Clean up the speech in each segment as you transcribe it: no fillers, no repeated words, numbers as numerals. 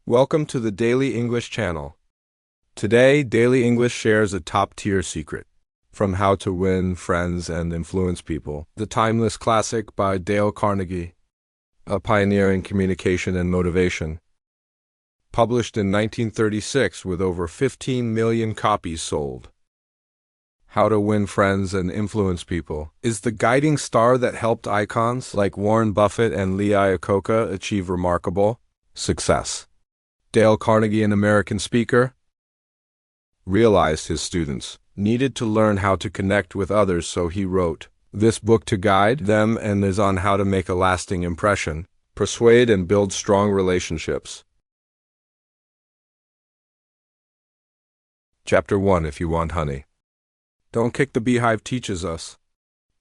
Welcome to the Daily English channel. Today, Daily English shares a top-tier secret. From How to Win Friends and Influence People, the timeless classic by Dale Carnegie, a pioneer in communication and motivation. Published in 1936 with over 15 million copies sold. How to Win Friends and Influence People is the guiding star that helped icons like Warren Buffett and Lee Iacocca achieve remarkable success. Dale Carnegie, an American speaker, realized his students needed to learn how to connect with others, so he wrote this book to guide them and is on how to make a lasting impression, persuade and build strong relationships. Chapter 1. If you want honey. Don't kick the beehive teaches us.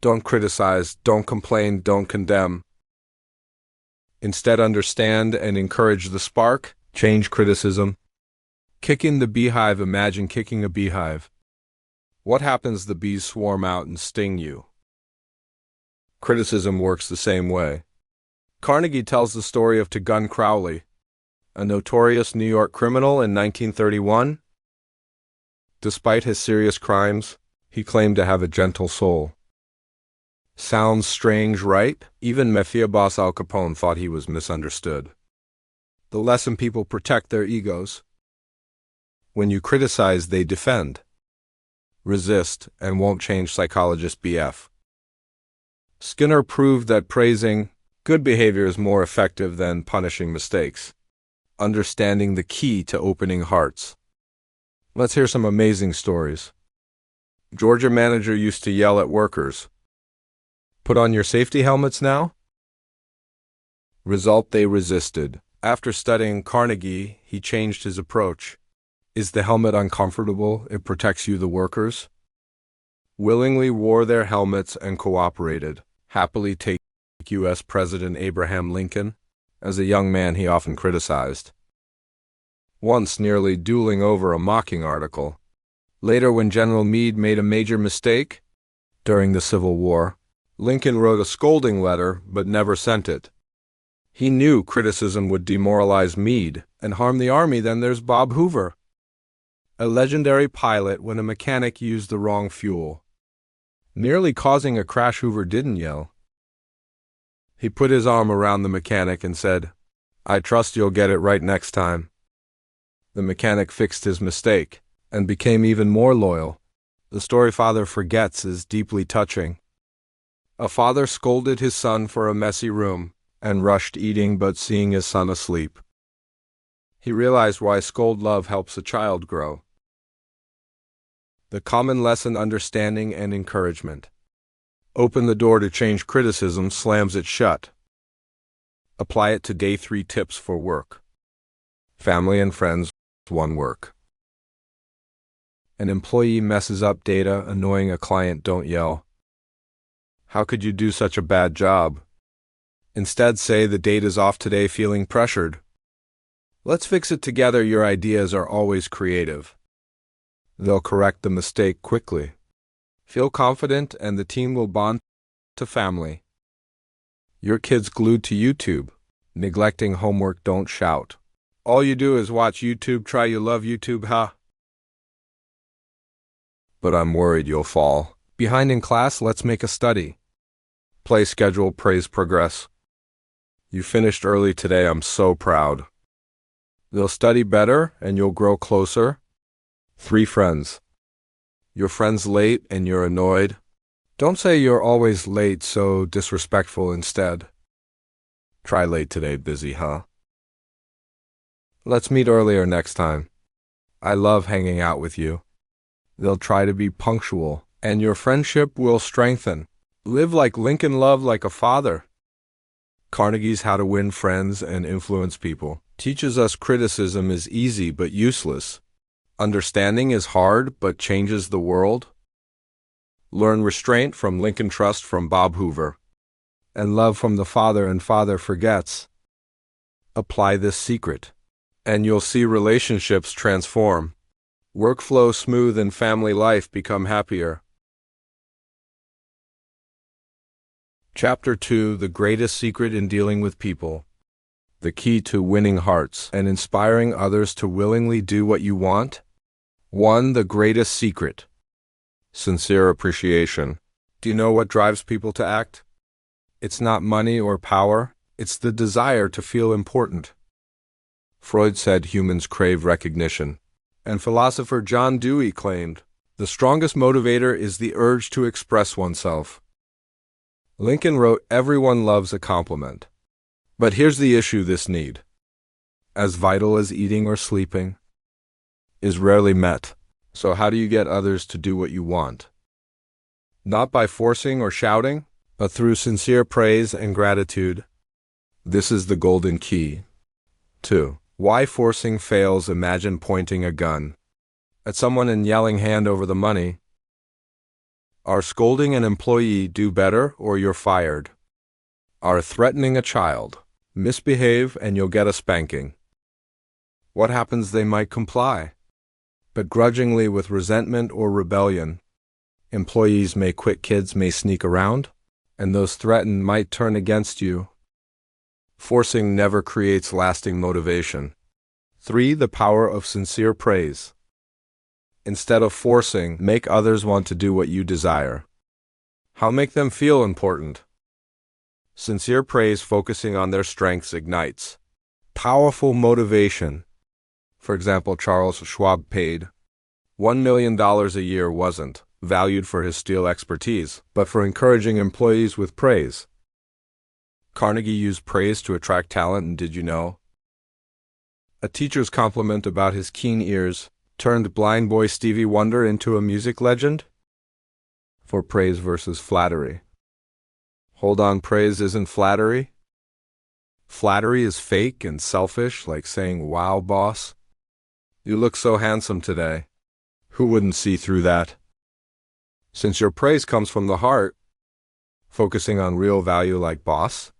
Don't criticize, don't complain, don't condemn. Instead, understand and encourage the spark. Change criticism. Kicking the beehive. Imagine kicking a beehive. What happens? The bees swarm out and sting you. Criticism works the same way. Carnegie tells the story of Gunn Crowley, a notorious New York criminal in 1931. Despite his serious crimes, he claimed to have a gentle soul. Sounds strange, right? Even mafia boss Al Capone thought he was misunderstood. The lesson: people protect their egos. When you criticize, they defend, resist, and won't change. Psychologist B.F. Skinner proved that praising good behavior is more effective than punishing mistakes. Understanding the key to opening hearts. Let's hear some amazing stories. Georgia manager used to yell at workers, "Put on your safety helmets now." Result: they resisted. After studying Carnegie, he changed his approach. Is the helmet uncomfortable? It protects you, the workers. Willingly wore their helmets and cooperated. Happily take U.S. President Abraham Lincoln. As a young man, he often criticized. Once nearly dueling over a mocking article. Later, when General Meade made a major mistake during the Civil War, Lincoln wrote a scolding letter but never sent it. He knew criticism would demoralize Meade and harm the army. Then there's Bob Hoover, a legendary pilot. When a mechanic used the wrong fuel, nearly causing a crash, Hoover didn't yell. He put his arm around the mechanic and said, "I trust you'll get it right next time." The mechanic fixed his mistake and became even more loyal. The story Father Forgets is deeply touching. A father scolded his son for a messy room and rushed eating, but seeing his son asleep, he realized why. Scold love helps a child grow. The common lesson: understanding and encouragement. Open the door to change. Criticism slams it shut. Apply it to day 3. Tips for work. Family and friends. 1. Work. An employee messes up data, annoying a client. Don't yell, "How could you do such a bad job?" Instead, say, "The data's off today, feeling pressured. Let's fix it together." Your ideas are always creative. They'll correct the mistake quickly. Feel confident and the team will bond. To family. Your kid's glued to YouTube. Neglecting homework. Don't shout. All you do is watch YouTube. Try. You love YouTube, huh? But I'm worried you'll fall behind in class. Let's make a study. Play schedule. Praise progress. You finished early today. I'm so proud. They'll study better and you'll grow closer. 3. Friends. Your friend's late and you're annoyed. Don't say you're always late, so disrespectful. Instead, try late today. Busy, huh? Let's meet earlier next time. I love hanging out with you. They'll try to be punctual and your friendship will strengthen. Live like Lincoln, love like a father. Carnegie's How to Win Friends and Influence People teaches us criticism is easy but useless. Understanding is hard but changes the world. Learn restraint from Lincoln. Trust from Bob Hoover. And love from the Father and Father Forgets. Apply this secret, and you'll see relationships transform. Workflow smooth and family life become happier. Chapter 2. The Greatest Secret in Dealing with People. The key to winning hearts and inspiring others to willingly do what you want? 1. The greatest secret. Sincere appreciation. Do you know what drives people to act? It's not money or power, it's the desire to feel important. Freud said humans crave recognition. And philosopher John Dewey claimed, the strongest motivator is the urge to express oneself. Lincoln wrote, everyone loves a compliment. But here's the issue: this need, as vital as eating or sleeping, is rarely met. So how do you get others to do what you want? Not by forcing or shouting, but through sincere praise and gratitude. This is the golden key. 2. Why forcing fails. Imagine pointing a gun at someone and yelling hand over the money. Are scolding an employee do better or you're fired? Are threatening a child? Misbehave and you'll get a spanking. What happens? They might comply. But grudgingly, with resentment or rebellion, employees may quit, kids may sneak around, and those threatened might turn against you. Forcing never creates lasting motivation. 3. The power of sincere praise. Instead of forcing, make others want to do what you desire. How make them feel important? Sincere praise focusing on their strengths ignites powerful motivation. For example, Charles Schwab paid $1 million a year wasn't valued for his steel expertise, but for encouraging employees with praise. Carnegie used praise to attract talent, and did you know? A teacher's compliment about his keen ears turned blind boy Stevie Wonder into a music legend? For praise versus flattery. Hold on, praise isn't flattery. Flattery is fake and selfish, like saying, wow, boss, you look so handsome today. Who wouldn't see through that? Since your praise comes from the heart, focusing on real value like, boss,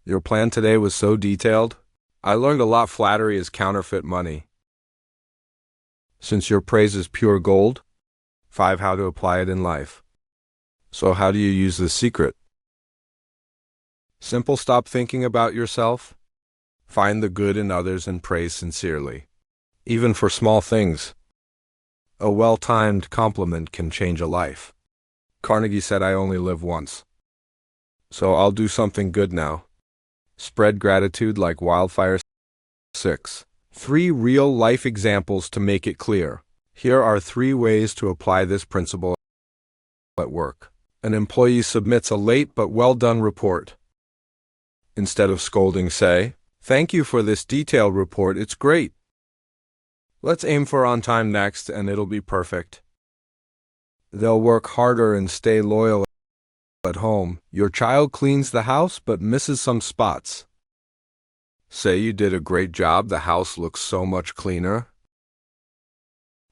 your plan today was so detailed. I learned a lot. Flattery is counterfeit money. Since your praise is pure gold. 5. How to apply it in life. So how do you use this secret? Simple. Stop thinking about yourself. Find the good in others and praise sincerely. Even for small things. A well-timed compliment can change a life. Carnegie said, I only live once. So I'll do something good now. Spread gratitude like wildfire. 6. 3 real-life examples to make it clear. Here are 3 ways to apply this principle at work. An employee submits a late but well-done report. Instead of scolding, say, thank you for this detailed report, it's great. Let's aim for on time next, and it'll be perfect. They'll work harder and stay loyal at home. Your child cleans the house but misses some spots. Say you did a great job, the house looks so much cleaner.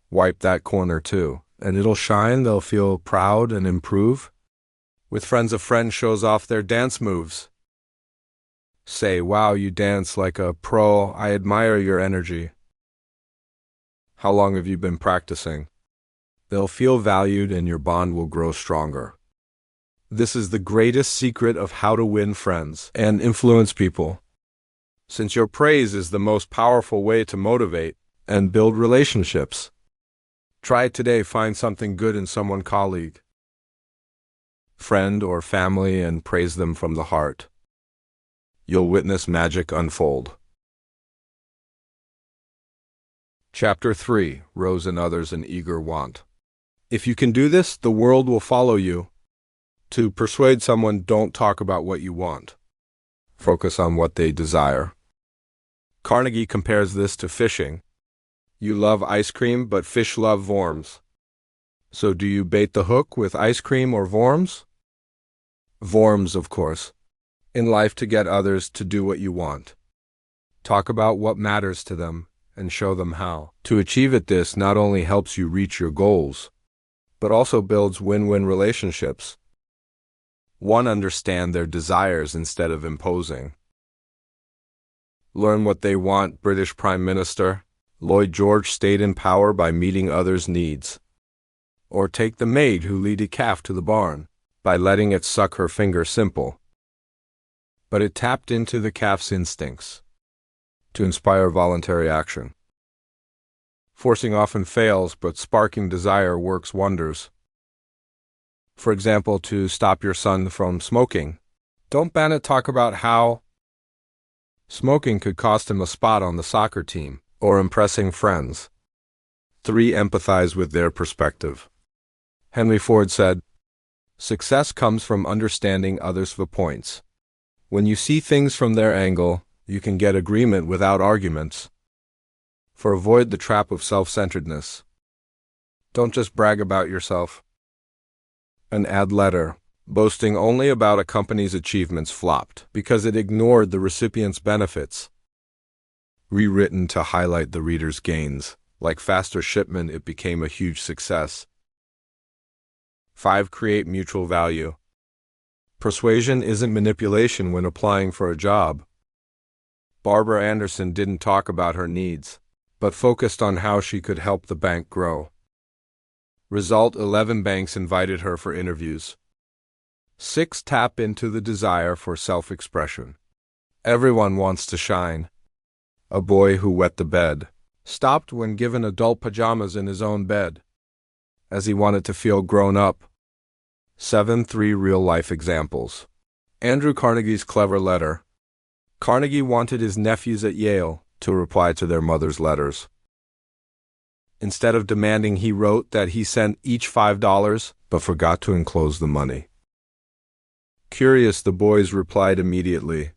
Wipe that corner too, and it'll shine, they'll feel proud and improve. With friends, a friend shows off their dance moves. Say, wow, you dance like a pro, I admire your energy. How long have you been practicing? They'll feel valued and your bond will grow stronger. This is the greatest secret of how to win friends and influence people. Since your praise is the most powerful way to motivate and build relationships. Try it today. Find something good in someone, colleague, friend, or family, and praise them from the heart. You'll witness magic unfold. Chapter 3. Rose in others an eager want. If you can do this, the world will follow you. To persuade someone, don't talk about what you want. Focus on what they desire. Carnegie compares this to fishing. You love ice cream, but fish love worms. So do you bait the hook with ice cream or worms? Worms, of course. In life, to get others to do what you want. Talk about what matters to them and show them how. To achieve it, this not only helps you reach your goals, but also builds win-win relationships. 1. Understand their desires instead of imposing. Learn what they want. British Prime Minister Lloyd George stayed in power by meeting others' needs. Or take the maid who lead a calf to the barn by letting it suck her finger. Simple. but it tapped into the calf's instincts to inspire voluntary action. Forcing often fails, but sparking desire works wonders. For example, to stop your son from smoking. Don't ban it. Talk about how smoking could cost him a spot on the soccer team or impressing friends. 3. Empathize with their perspective. Henry Ford said, "Success comes from understanding others' viewpoints. When you see things from their angle, you can get agreement without arguments. For avoid the trap of self-centeredness. Don't just brag about yourself." An ad letter, boasting only about a company's achievements, flopped because it ignored the recipient's benefits. Rewritten to highlight the reader's gains. Like faster shipment, it became a huge success. 5. Create mutual value. Persuasion isn't manipulation when applying for a job. Barbara Anderson didn't talk about her needs, but focused on how she could help the bank grow. Result: 11 banks invited her for interviews. 6. Tap into the desire for self-expression. Everyone wants to shine. A boy who wet the bed stopped when given adult pajamas in his own bed, as he wanted to feel grown up. 7. 3 real-life examples. Andrew Carnegie's clever letter. Carnegie wanted his nephews at Yale to reply to their mother's letters. Instead of demanding, he wrote that he sent each $5, but forgot to enclose the money. Curious, the boys replied immediately.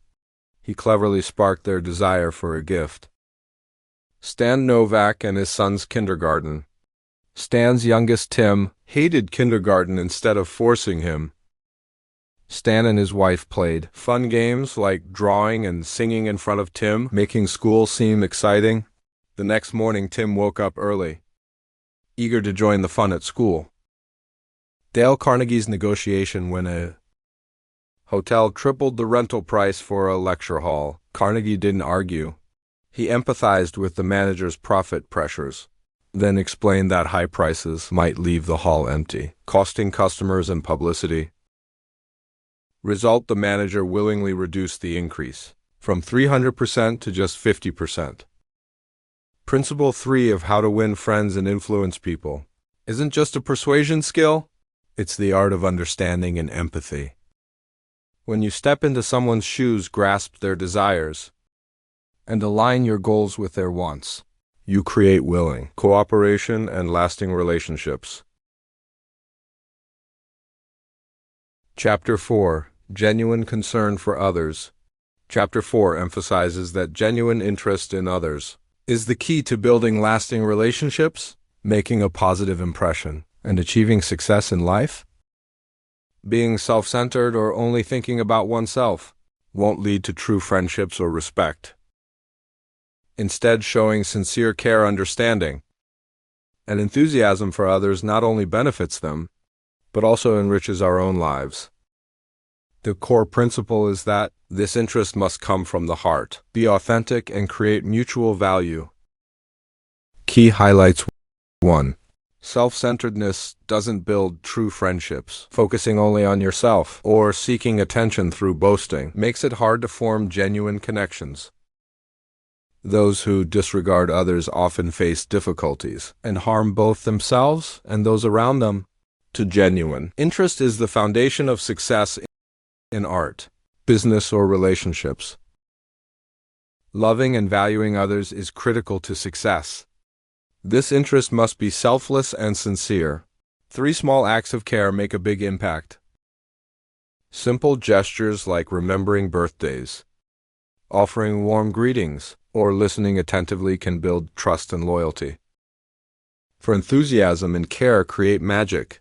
He cleverly sparked their desire for a gift. Stan Novak and his son's kindergarten. Stan's youngest, Tim, hated kindergarten. Instead of forcing him, Stan and his wife played fun games like drawing and singing in front of Tim, making school seem exciting. The next morning, Tim woke up early, eager to join the fun at school. Dale Carnegie's negotiation. When a hotel tripled the rental price for a lecture hall, Carnegie didn't argue. He empathized with the manager's profit pressures, then explained that high prices might leave the hall empty, costing customers and publicity. Result: the manager willingly reduced the increase from 300% to just 50%. Principle 3 of how to win friends and influence people isn't just a persuasion skill, it's the art of understanding and empathy. When you step into someone's shoes, grasp their desires, and align your goals with their wants, you create willing cooperation and lasting relationships. Chapter 4. Genuine concern for others. Chapter 4 emphasizes that genuine interest in others is the key to building lasting relationships, making a positive impression, and achieving success in life. Being self-centered or only thinking about oneself won't lead to true friendships or respect. Instead, showing sincere care, understanding, and enthusiasm for others not only benefits them, but also enriches our own lives. The core principle is that this interest must come from the heart, be authentic, and create mutual value. Key highlights. 1. Self-centeredness doesn't build true friendships. Focusing only on yourself or seeking attention through boasting makes it hard to form genuine connections. Those who disregard others often face difficulties and harm both themselves and those around them. To genuine interest is the foundation of success in art, business, or relationships. Loving and valuing others is critical to success. This interest must be selfless and sincere. 3 small acts of care make a big impact. Simple gestures like remembering birthdays, offering warm greetings, or listening attentively can build trust and loyalty. For enthusiasm and care create magic.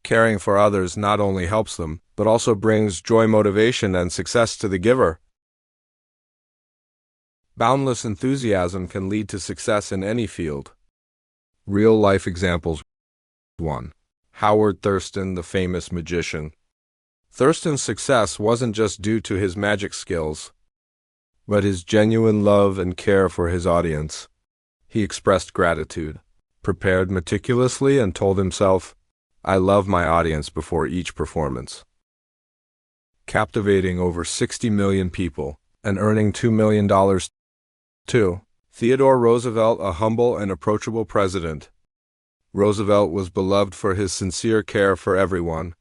Caring for others not only helps them, but also brings joy, motivation, and success to the giver. Boundless enthusiasm can lead to success in any field. Real-life examples. 1. Howard Thurston, the famous magician. Thurston's success wasn't just due to his magic skills, but his genuine love and care for his audience. He expressed gratitude, prepared meticulously, and told himself, "I love my audience," before each performance. captivating over 60 million people and earning $2 million. 2. Theodore Roosevelt, a humble and approachable president. Roosevelt was beloved for his sincere care for everyone,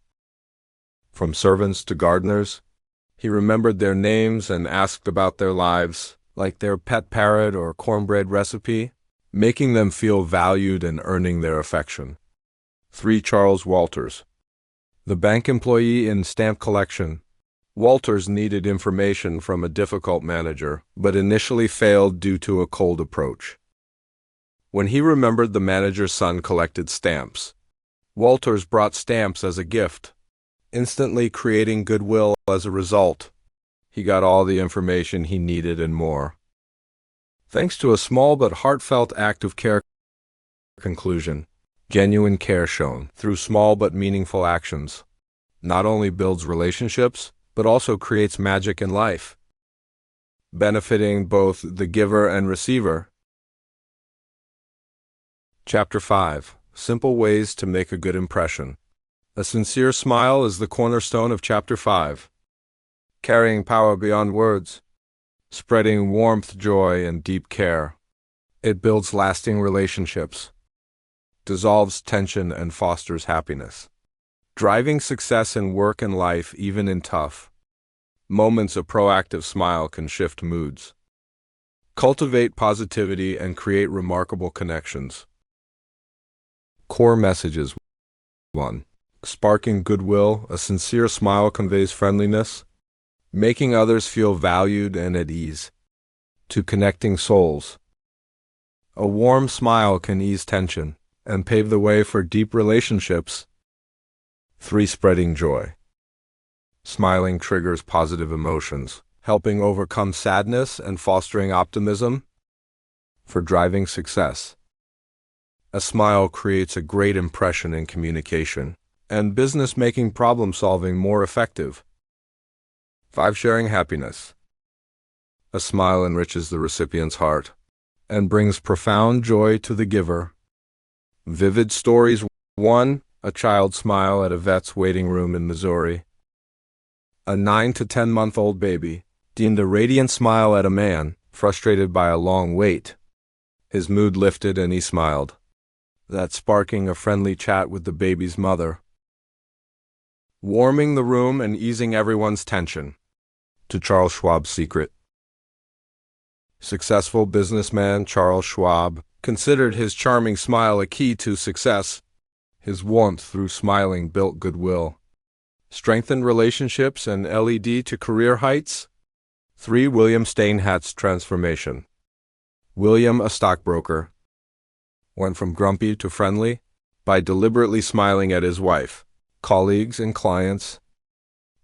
from servants to gardeners. He remembered their names and asked about their lives, like their pet parrot or cornbread recipe, making them feel valued and earning their affection. 3. Charles Walters, the bank employee in stamp collection. Walters needed information from a difficult manager, but initially failed due to a cold approach. When he remembered the manager's son collected stamps, Walters brought stamps as a gift, instantly creating goodwill as a result. He got all the information he needed and more. Thanks to a small but heartfelt act of care. Conclusion: genuine care shown through small but meaningful actions not only builds relationships, but also creates magic in life, benefiting both the giver and receiver. Chapter 5. Simple ways to make a good impression. A sincere smile is the cornerstone of Chapter 5. Carrying power beyond words, spreading warmth, joy, and deep care. It builds lasting relationships, dissolves tension, and fosters happiness. Driving success in work and life, even in tough moments, a proactive smile can shift moods, cultivate positivity, and create remarkable connections. Core messages. 1. Sparking goodwill. A sincere smile conveys friendliness, making others feel valued and at ease. 2. Connecting souls. A warm smile can ease tension and pave the way for deep relationships. 3. Spreading joy. Smiling triggers positive emotions, helping overcome sadness and fostering optimism. For driving success. A smile creates a great impression in communication and business, making problem-solving more effective. 5. Sharing happiness. A smile enriches the recipient's heart and brings profound joy to the giver. Vivid stories. 1. A child's smile at a vet's waiting room in Missouri. A 9 to 10-month-old baby deemed a radiant smile at a man frustrated by a long wait. His mood lifted and he smiled, that sparking a friendly chat with the baby's mother, warming the room and easing everyone's tension. To Charles Schwab's secret. Successful businessman Charles Schwab considered his charming smile a key to success. His warmth through smiling built goodwill, strengthened relationships, and led to career heights. 3. William Steinhardt's transformation. William, a stockbroker, went from grumpy to friendly by deliberately smiling at his wife, colleagues, and clients.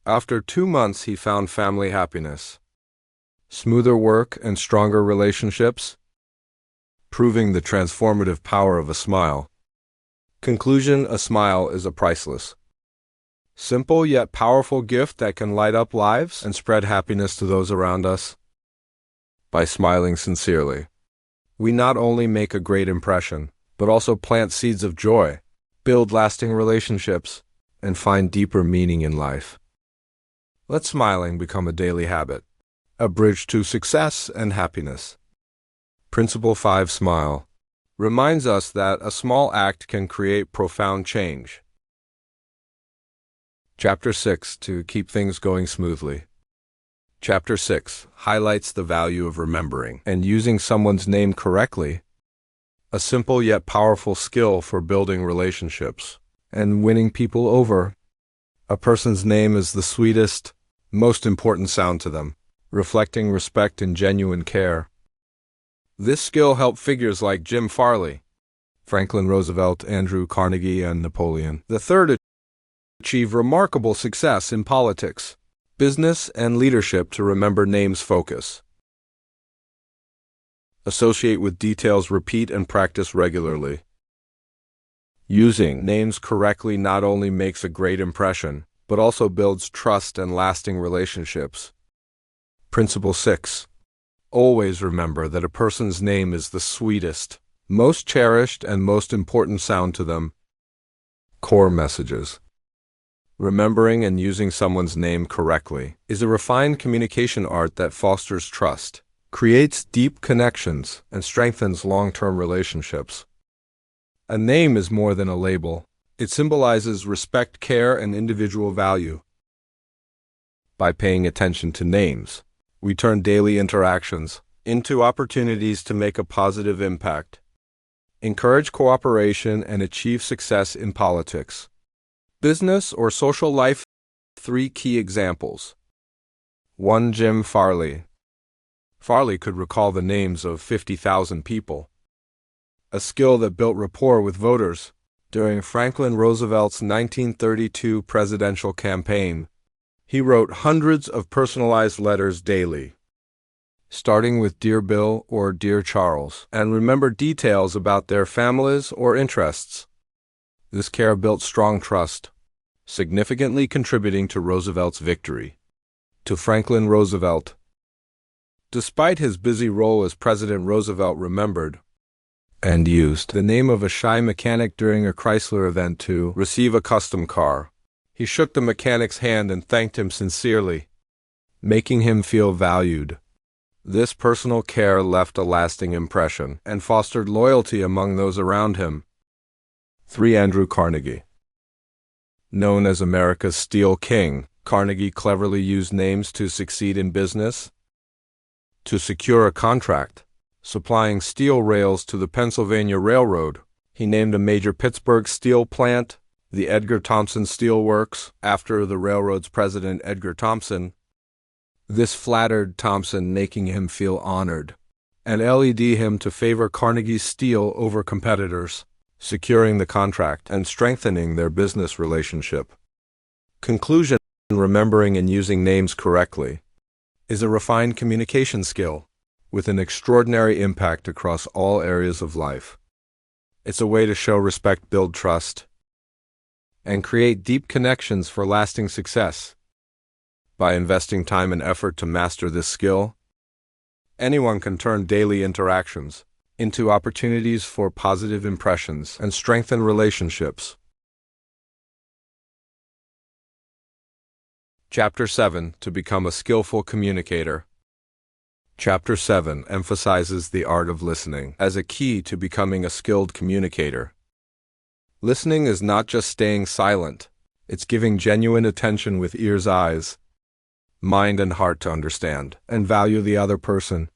After 2 months, he found family happiness, smoother work, and stronger relationships, proving the transformative power of a smile. Conclusion: a smile is a priceless, simple yet powerful gift that can light up lives and spread happiness to those around us. By smiling sincerely, we not only make a great impression, but also plant seeds of joy, build lasting relationships, and find deeper meaning in life. Let smiling become a daily habit, a bridge to success and happiness. Principle 5. Smile reminds us that a small act can create profound change. Chapter 6. To keep things going smoothly. Chapter 6 highlights the value of remembering and using someone's name correctly, a simple yet powerful skill for building relationships and winning people over. A person's name is the sweetest, most important sound to them, reflecting respect and genuine care. This skill helped figures like Jim Farley, Franklin Roosevelt, Andrew Carnegie, and Napoleon III achieve remarkable success in politics, business, and leadership. To remember names, focus. Associate with details, repeat and practice regularly. Using names correctly not only makes a great impression, but also builds trust and lasting relationships. Principle 6. Always remember that a person's name is the sweetest, most cherished, and most important sound to them. Core messages. Remembering and using someone's name correctly is a refined communication art that fosters trust, creates deep connections, and strengthens long-term relationships. A name is more than a label. It symbolizes respect, care, and individual value. By paying attention to names, we turn daily interactions into opportunities to make a positive impact, encourage cooperation, and achieve success in politics, business, or social life. 3 key examples. 1. Jim Farley. Farley could recall the names of 50,000 people, a skill that built rapport with voters during Franklin Roosevelt's 1932 presidential campaign. He wrote hundreds of personalized letters daily, starting with Dear Bill or Dear Charles, and remembered details about their families or interests. This care built strong trust, significantly contributing to Roosevelt's victory. To Franklin Roosevelt. Despite his busy role as President, Roosevelt remembered and used the name of a shy mechanic during a Chrysler event to receive a custom car. He shook the mechanic's hand and thanked him sincerely, making him feel valued. This personal care left a lasting impression and fostered loyalty among those around him. 3. Andrew Carnegie. Known as America's Steel King, Carnegie cleverly used names to succeed in business. To secure a contract, supplying steel rails to the Pennsylvania Railroad, he named a major Pittsburgh steel plant the Edgar Thomson Steel Works, after the railroad's president Edgar Thomson. This flattered Thomson, making him feel honored, and led him to favor Carnegie's steel over competitors, securing the contract and strengthening their business relationship. Conclusion: remembering and using names correctly is a refined communication skill with an extraordinary impact across all areas of life. It's a way to show respect, build trust, and create deep connections for lasting success. By investing time and effort to master this skill, anyone can turn daily interactions into opportunities for positive impressions and strengthen relationships. Chapter 7: To become a skillful communicator. Chapter 7 emphasizes the art of listening as a key to becoming a skilled communicator. Listening is not just staying silent, it's giving genuine attention with ears, eyes, mind, and heart to understand and value the other person.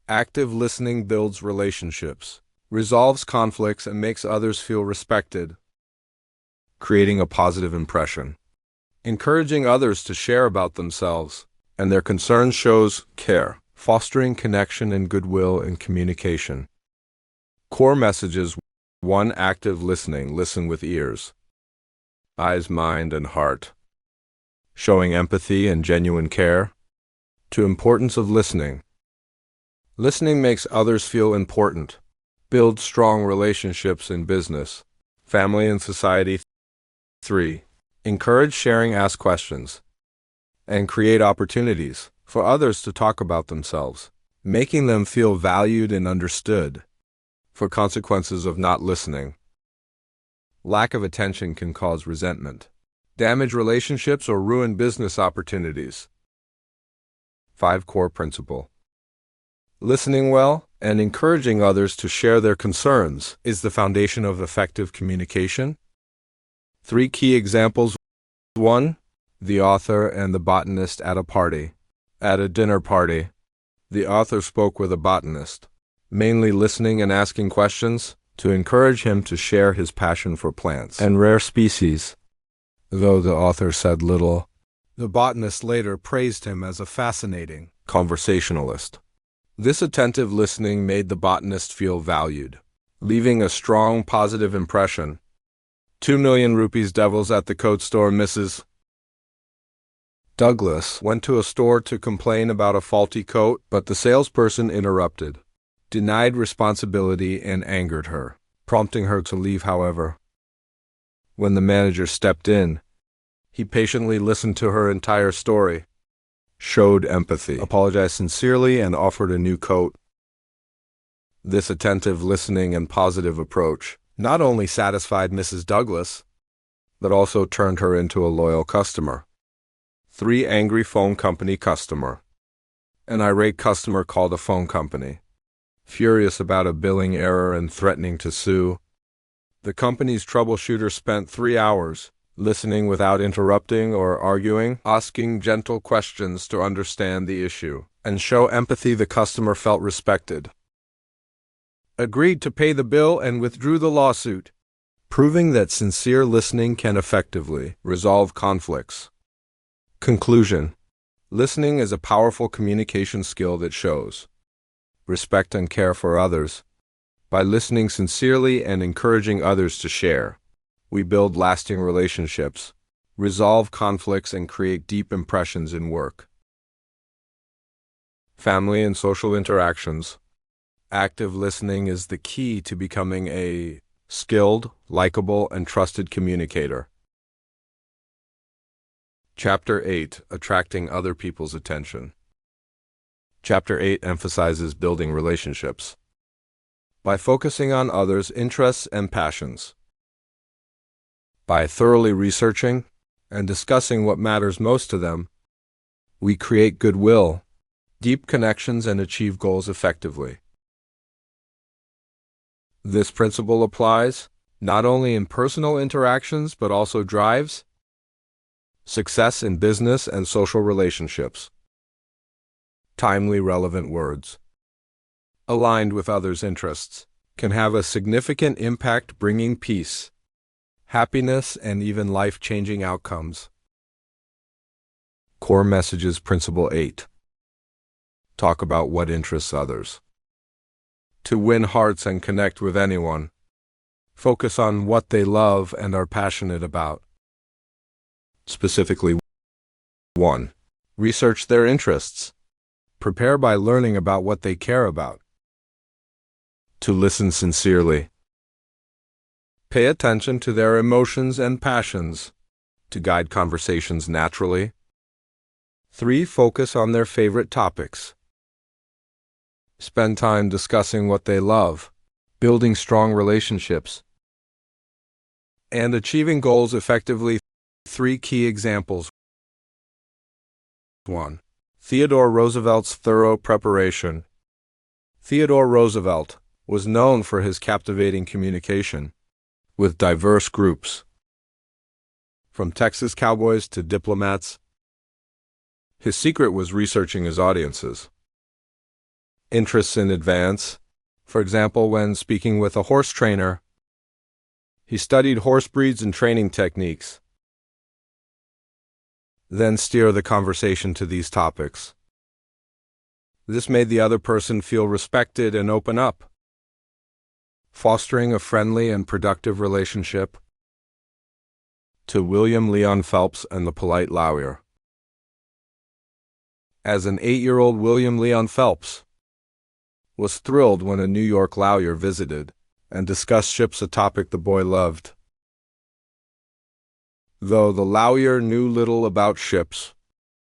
Active listening builds relationships, resolves conflicts, and makes others feel respected, creating a positive impression. Encouraging others to share about themselves and their concerns shows care, fostering connection and goodwill in communication. Core messages: 1. Active listening. Listen with ears, eyes, mind, and heart, showing empathy and genuine care. 2. Importance of listening. Listening makes others feel important, builds strong relationships in business, family, and society. 3. Encourage sharing, ask questions, and create opportunities for others to talk about themselves, making them feel valued and understood. For consequences of not listening: lack of attention can cause resentment, damage relationships, or ruin business opportunities. 5. Core principle. Listening well and encouraging others to share their concerns is the foundation of effective communication. 3 key examples. 1. The author and the botanist at a party. At a dinner party, the author spoke with a botanist, mainly listening and asking questions to encourage him to share his passion for plants and rare species. Though the author said little, the botanist later praised him as a fascinating conversationalist. This attentive listening made the botanist feel valued, leaving a strong positive impression. 2 million rupees. Devils at the coat store. Mrs. Douglas went to a store to complain about a faulty coat, but the salesperson interrupted, denied responsibility, and angered her, prompting her to leave. However, when the manager stepped in, he patiently listened to her entire story, showed empathy, apologized sincerely, and offered a new coat. This attentive listening and positive approach not only satisfied Mrs. Douglas, that also turned her into a loyal customer. 3 angry phone company customer. An irate customer called a phone company, furious about a billing error and threatening to sue. The company's troubleshooter spent 3 hours listening without interrupting or arguing, asking gentle questions to understand the issue and show empathy. The customer felt respected, agreed to pay the bill, and withdrew the lawsuit, proving that sincere listening can effectively resolve conflicts. Conclusion: listening is a powerful communication skill that shows respect and care for others. By listening sincerely and encouraging others to share, we build lasting relationships, resolve conflicts, and create deep impressions in work, family, and social interactions. Active listening is the key to becoming a skilled, likable, and trusted communicator. Chapter 8: Attracting Other People's Attention. Chapter 8 emphasizes building relationships. By focusing on others' interests and passions, by thoroughly researching and discussing what matters most to them, we create goodwill, deep connections, and achieve goals effectively. This principle applies not only in personal interactions but also drives success in business and social relationships. Timely, relevant words, aligned with others' interests, can have a significant impact, bringing peace, happiness, and even life-changing outcomes. Core Messages Principle 8. Talk about what interests others. To win hearts and connect with anyone, focus on what they love and are passionate about. Specifically, 1. Research their interests. Prepare by learning about what they care about. To listen sincerely. Pay attention to their emotions and passions to guide conversations naturally. 3. Focus on their favorite topics. Spend time discussing what they love, building strong relationships, and achieving goals effectively. 3 key examples. 1. Theodore Roosevelt's thorough preparation. Theodore Roosevelt was known for his captivating communication with diverse groups, from Texas cowboys to diplomats. His secret was researching his audiences' interests in advance. For example, when speaking with a horse trainer, he studied horse breeds and training techniques, then steer the conversation to these topics. This made the other person feel respected and open up, fostering a friendly and productive relationship. To William Leon Phelps and the polite lawyer. As an 8-year-old, William Leon Phelps was thrilled when a New York lawyer visited and discussed ships, a topic the boy loved. Though the lawyer knew little about ships,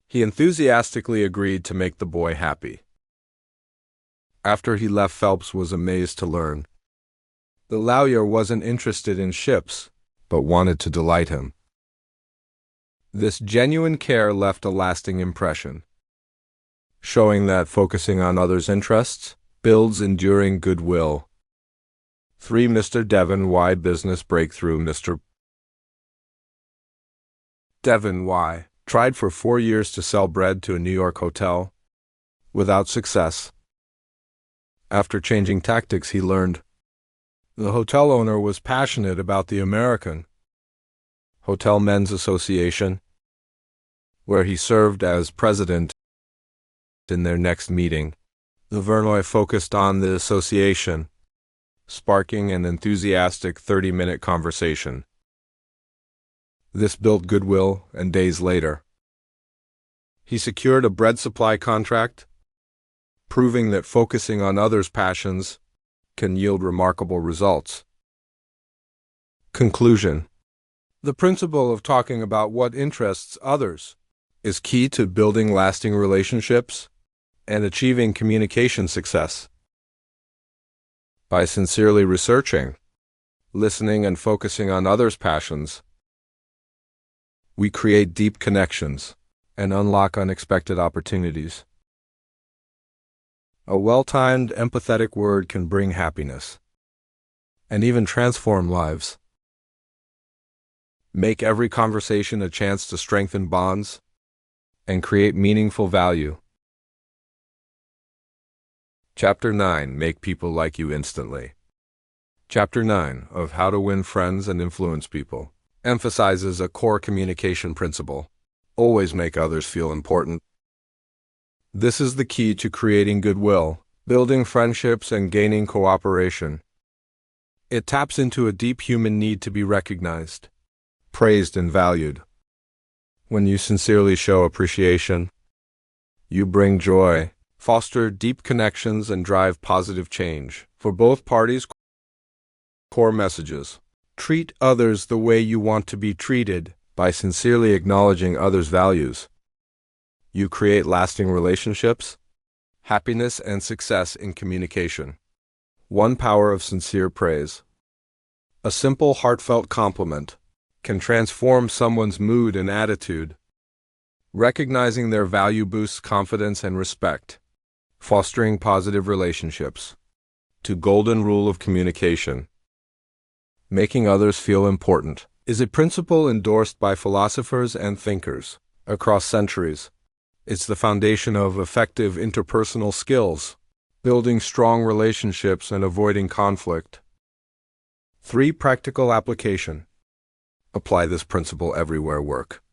he enthusiastically agreed to make the boy happy. After he left, Phelps was amazed to learn the lawyer wasn't interested in ships, but wanted to delight him. This genuine care left a lasting impression, showing that focusing on others' interests builds enduring goodwill. 3. Mr. Devon Y. Business Breakthrough. Mr. Devon Y. tried for 4 years to sell bread to a New York hotel, without success. After changing tactics, he learned the hotel owner was passionate about the American Hotel Men's Association, where he served as president. In their next meeting, the Vernoy focused on the association, sparking an enthusiastic 30-minute conversation. This built goodwill, and days later, he secured a bread supply contract, proving that focusing on others' passions can yield remarkable results. Conclusion: the principle of talking about what interests others is key to building lasting relationships and achieving communication success. By sincerely researching, listening, and focusing on others' passions, We create deep connections and unlock unexpected opportunities. A well-timed, empathetic word can bring happiness and even transform lives. Make every conversation a chance to strengthen bonds and create meaningful value. Chapter 9. Make people like you instantly. Chapter 9 of How to Win Friends and Influence People emphasizes a core communication principle. Always make others feel important. This is the key to creating goodwill, building friendships, and gaining cooperation. It taps into a deep human need to be recognized, praised, and valued. When you sincerely show appreciation, you bring joy, foster deep connections, and drive positive change for both parties. Core messages. Treat others the way you want to be treated by sincerely acknowledging others' values. You create lasting relationships, happiness, and success in communication. One power of sincere praise. A simple, heartfelt compliment can transform someone's mood and attitude. Recognizing their value boosts confidence and respect, fostering positive relationships. To golden rule of communication. Making others feel important is a principle endorsed by philosophers and thinkers across centuries. It's the foundation of effective interpersonal skills, building strong relationships and avoiding conflict. 3. Practical application. Apply this principle everywhere. Work.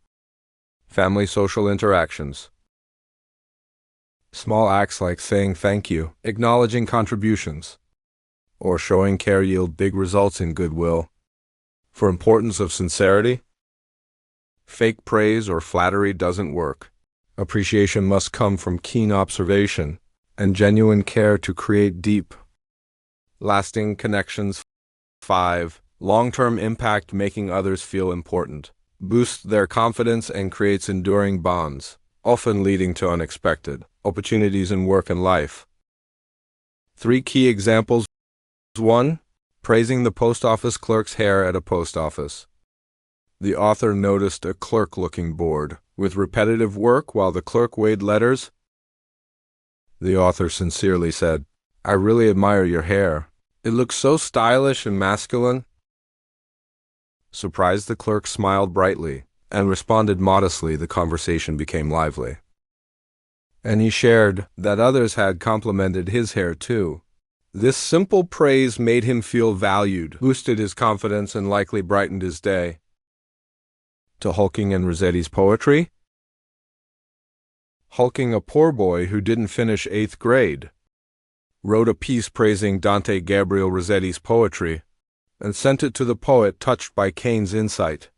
Family social interactions. Small acts like saying thank you, acknowledging contributions, or showing care yield big results in goodwill. For importance of sincerity, fake praise or flattery doesn't work. Appreciation must come from keen observation and genuine care to create deep, lasting connections. 5. Long-term impact. Making others feel important boosts their confidence and creates enduring bonds, often leading to unexpected opportunities in work and life. 3 key examples. 1. Praising the post office clerk's hair at a post office. The author noticed a clerk looking bored with repetitive work while the clerk weighed letters. The author sincerely said, "I really admire your hair. It looks so stylish and masculine." Surprised, the clerk smiled brightly and responded modestly. The conversation became lively, and he shared that others had complimented his hair too. This simple praise made him feel valued, boosted his confidence, and likely brightened his day. To Hulking and Rossetti's poetry. Hulking, a poor boy who didn't finish 8th grade, wrote a piece praising Dante Gabriel Rossetti's poetry and sent it to the poet, touched by Cain's insight.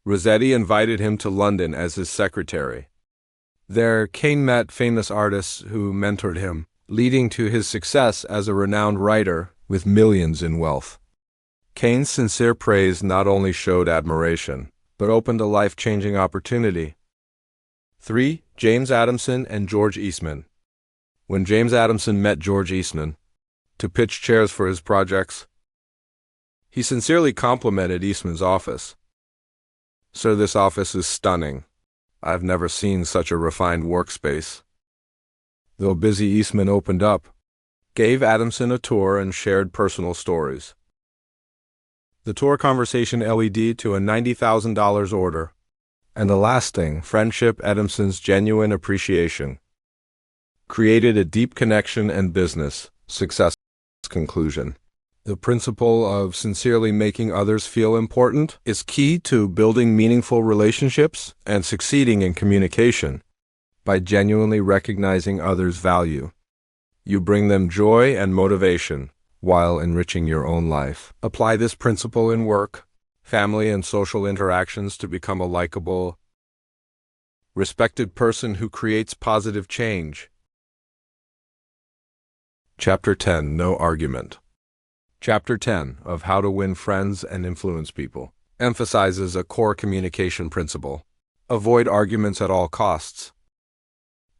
Rossetti invited him to London as his secretary. There, Cain met famous artists who mentored him, leading to his success as a renowned writer with millions in wealth. Cain's sincere praise not only showed admiration, but opened a life-changing opportunity. 3. James Adamson and George Eastman. When James Adamson met George Eastman to pitch chairs for his projects, he sincerely complimented Eastman's office. "Sir, this office is stunning. I've never seen such a refined workspace." Though busy, Eastman opened up, gave Adamson a tour, and shared personal stories. The tour conversation led to a $90,000 order and a lasting friendship. Adamson's genuine appreciation created a deep connection and business success. Conclusion. The principle of sincerely making others feel important is key to building meaningful relationships and succeeding in communication. By genuinely recognizing others' value, you bring them joy and motivation while enriching your own life. Apply this principle in work, family, and social interactions to become a likable, respected person who creates positive change. Chapter 10. No argument. Chapter 10 of How to Win Friends and Influence People emphasizes a core communication principle. Avoid arguments at all costs.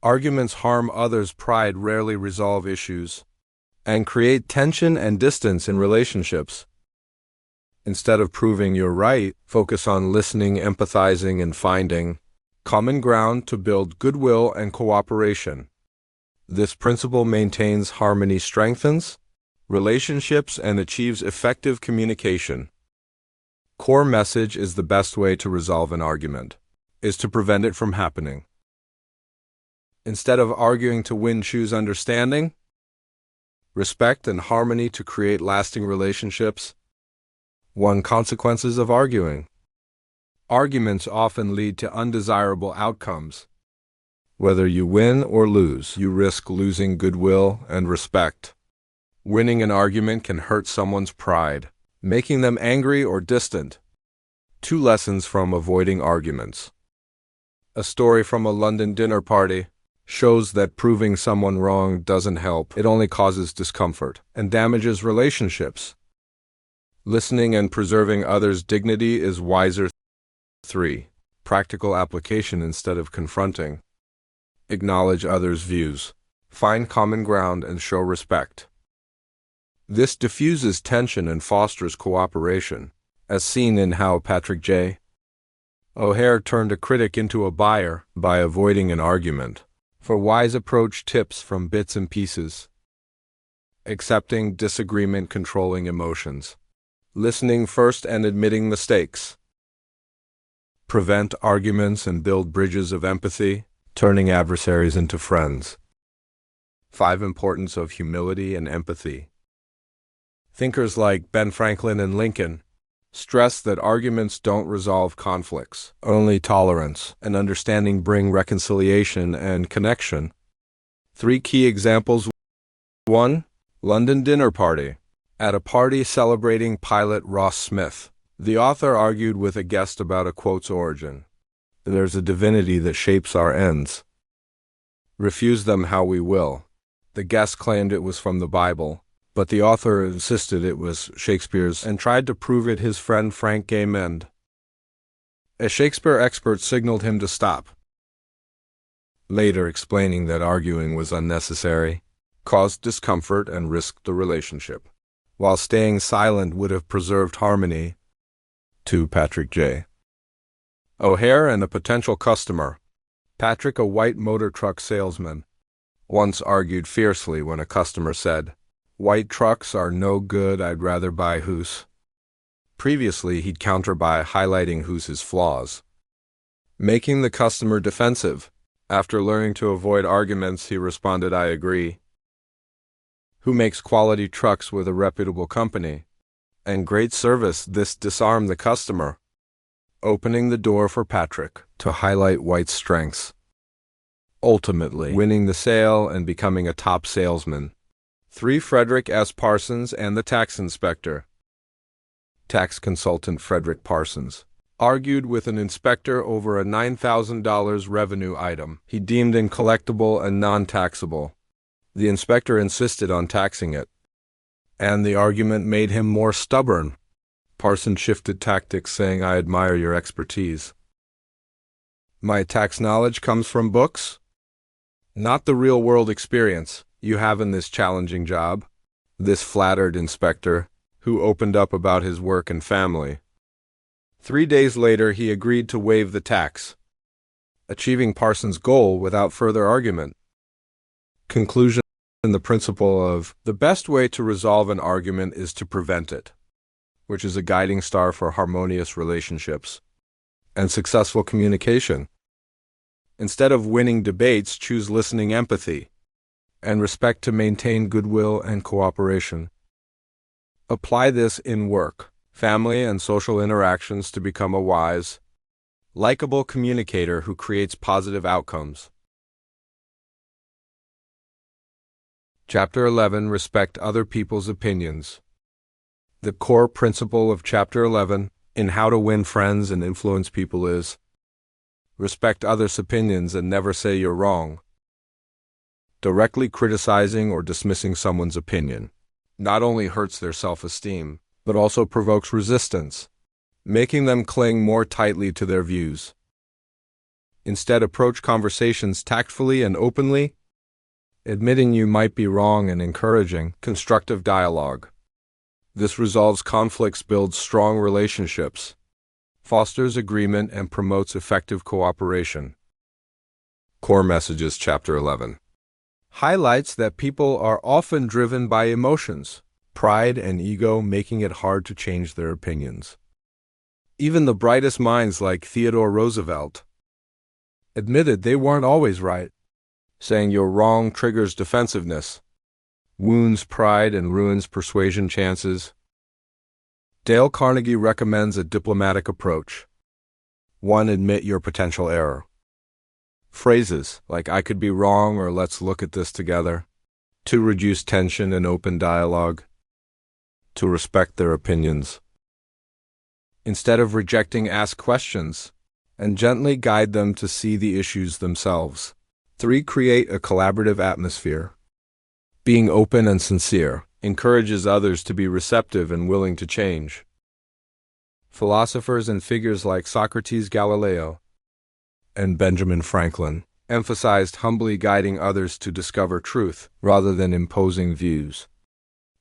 Arguments harm others' pride, rarely resolve issues, and create tension and distance in relationships. Instead of proving you're right, focus on listening, empathizing, and finding common ground to build goodwill and cooperation. This principle maintains harmony, strengthens relationships, and achieves effective communication. Core message is the best way to resolve an argument is to prevent it from happening. Instead of arguing to win, choose understanding, respect, and harmony to create lasting relationships. 1. Consequences of arguing. Arguments often lead to undesirable outcomes. Whether you win or lose, you risk losing goodwill and respect. Winning an argument can hurt someone's pride, making them angry or distant. 2 lessons from avoiding arguments. A story from a London dinner party shows that proving someone wrong doesn't help. It only causes discomfort and damages relationships. Listening and preserving others' dignity is wiser. 3. Practical application instead of confronting. Acknowledge others' views. Find common ground and show respect. This diffuses tension and fosters cooperation, as seen in how Patrick J. O'Hare turned a critic into a buyer by avoiding an argument. For wise approach, tips from bits and pieces. Accepting disagreement, controlling emotions. Listening first and admitting mistakes. Prevent arguments and build bridges of empathy, turning adversaries into friends. 5. Importance of humility and empathy. Thinkers like Ben Franklin and Lincoln stress that arguments don't resolve conflicts. Only tolerance and understanding bring reconciliation and connection. 3 key examples. 1. London dinner party. At a party celebrating pilot Ross Smith, the author argued with a guest about a quote's origin. There's a divinity that shapes our ends. Refuse them how we will. The guest claimed it was from the Bible, but the author insisted it was Shakespeare's and tried to prove it. His friend Frank Gaymond, a Shakespeare expert, signaled him to stop, later explaining that arguing was unnecessary, caused discomfort, and risked the relationship, while staying silent would have preserved harmony. 2. Patrick J. O'Hare and a potential customer. Patrick, a white motor truck salesman, once argued fiercely when a customer said, "White trucks are no good, I'd rather buy Hoos." Previously, he'd counter by highlighting Hoos's flaws, making the customer defensive. After learning to avoid arguments, he responded, "I agree. Who makes quality trucks with a reputable company and great service?" This disarmed the customer, opening the door for Patrick to highlight White's strengths, ultimately winning the sale and becoming a top salesman. 3. Frederick S. Parsons and the tax inspector. Tax consultant Frederick Parsons argued with an inspector over a $9,000 revenue item he deemed uncollectible and non-taxable. The inspector insisted on taxing it, and the argument made him more stubborn. Parsons shifted tactics, saying, "I admire your expertise. My tax knowledge comes from books, not the real-world experience you have in this challenging job." This flattered inspector, who opened up about his work and family. 3 days later, he agreed to waive the tax, achieving Parsons' goal without further argument. Conclusion. The principle of the best way to resolve an argument is to prevent it, which is a guiding star for harmonious relationships and successful communication. Instead of winning debates, choose listening, empathy, and respect to maintain goodwill and cooperation. Apply this in work, family, and social interactions to become a wise, likable communicator who creates positive outcomes. Chapter 11. Respect other people's opinions. The core principle of Chapter 11 in How to Win Friends and Influence People is respect others' opinions and never say you're wrong. Directly criticizing or dismissing someone's opinion not only hurts their self-esteem, but also provokes resistance, making them cling more tightly to their views. Instead, approach conversations tactfully and openly, admitting you might be wrong and encouraging constructive dialogue. This resolves conflicts, builds strong relationships, fosters agreement, and promotes effective cooperation. Core Messages, Chapter 11. Highlights that people are often driven by emotions, pride, and ego, making it hard to change their opinions. Even the brightest minds like Theodore Roosevelt admitted they weren't always right. Saying you're wrong triggers defensiveness, wounds pride, and ruins persuasion chances. Dale Carnegie recommends a diplomatic approach. 1. Admit your potential error. Phrases like "I could be wrong" or "let's look at this together." 2. Reduce tension and open dialogue. 2. Respect their opinions. Instead of rejecting, ask questions and gently guide them to see the issues themselves. 3. Create a collaborative atmosphere. Being open and sincere encourages others to be receptive and willing to change. Philosophers and figures like Socrates, Galileo, and Benjamin Franklin emphasized humbly guiding others to discover truth rather than imposing views.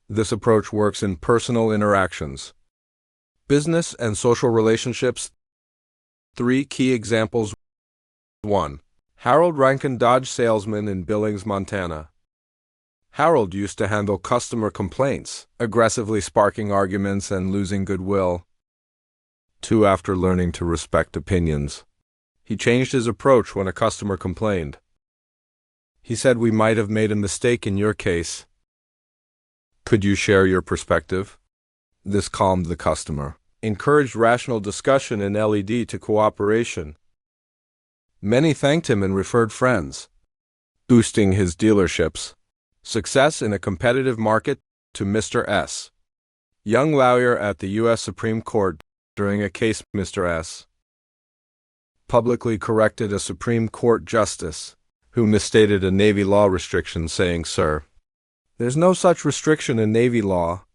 This approach works in personal interactions, business, and social relationships. 3 key examples. 1. Harold Rankin, Dodge salesman in Billings, Montana. Harold used to handle customer complaints, aggressively sparking arguments and losing goodwill. 2. After learning to respect opinions, he changed his approach when a customer complained. He said, "We might have made a mistake in your case. Could you share your perspective?" This calmed the customer, encouraged rational discussion, and led to cooperation. Many thanked him and referred friends, boosting his dealership's success in a competitive market. To Mr. S., young lawyer at the U.S. Supreme Court. During a case, Mr. S. publicly corrected a Supreme Court justice who misstated a Navy law restriction, saying, "Sir, there's no such restriction in Navy law."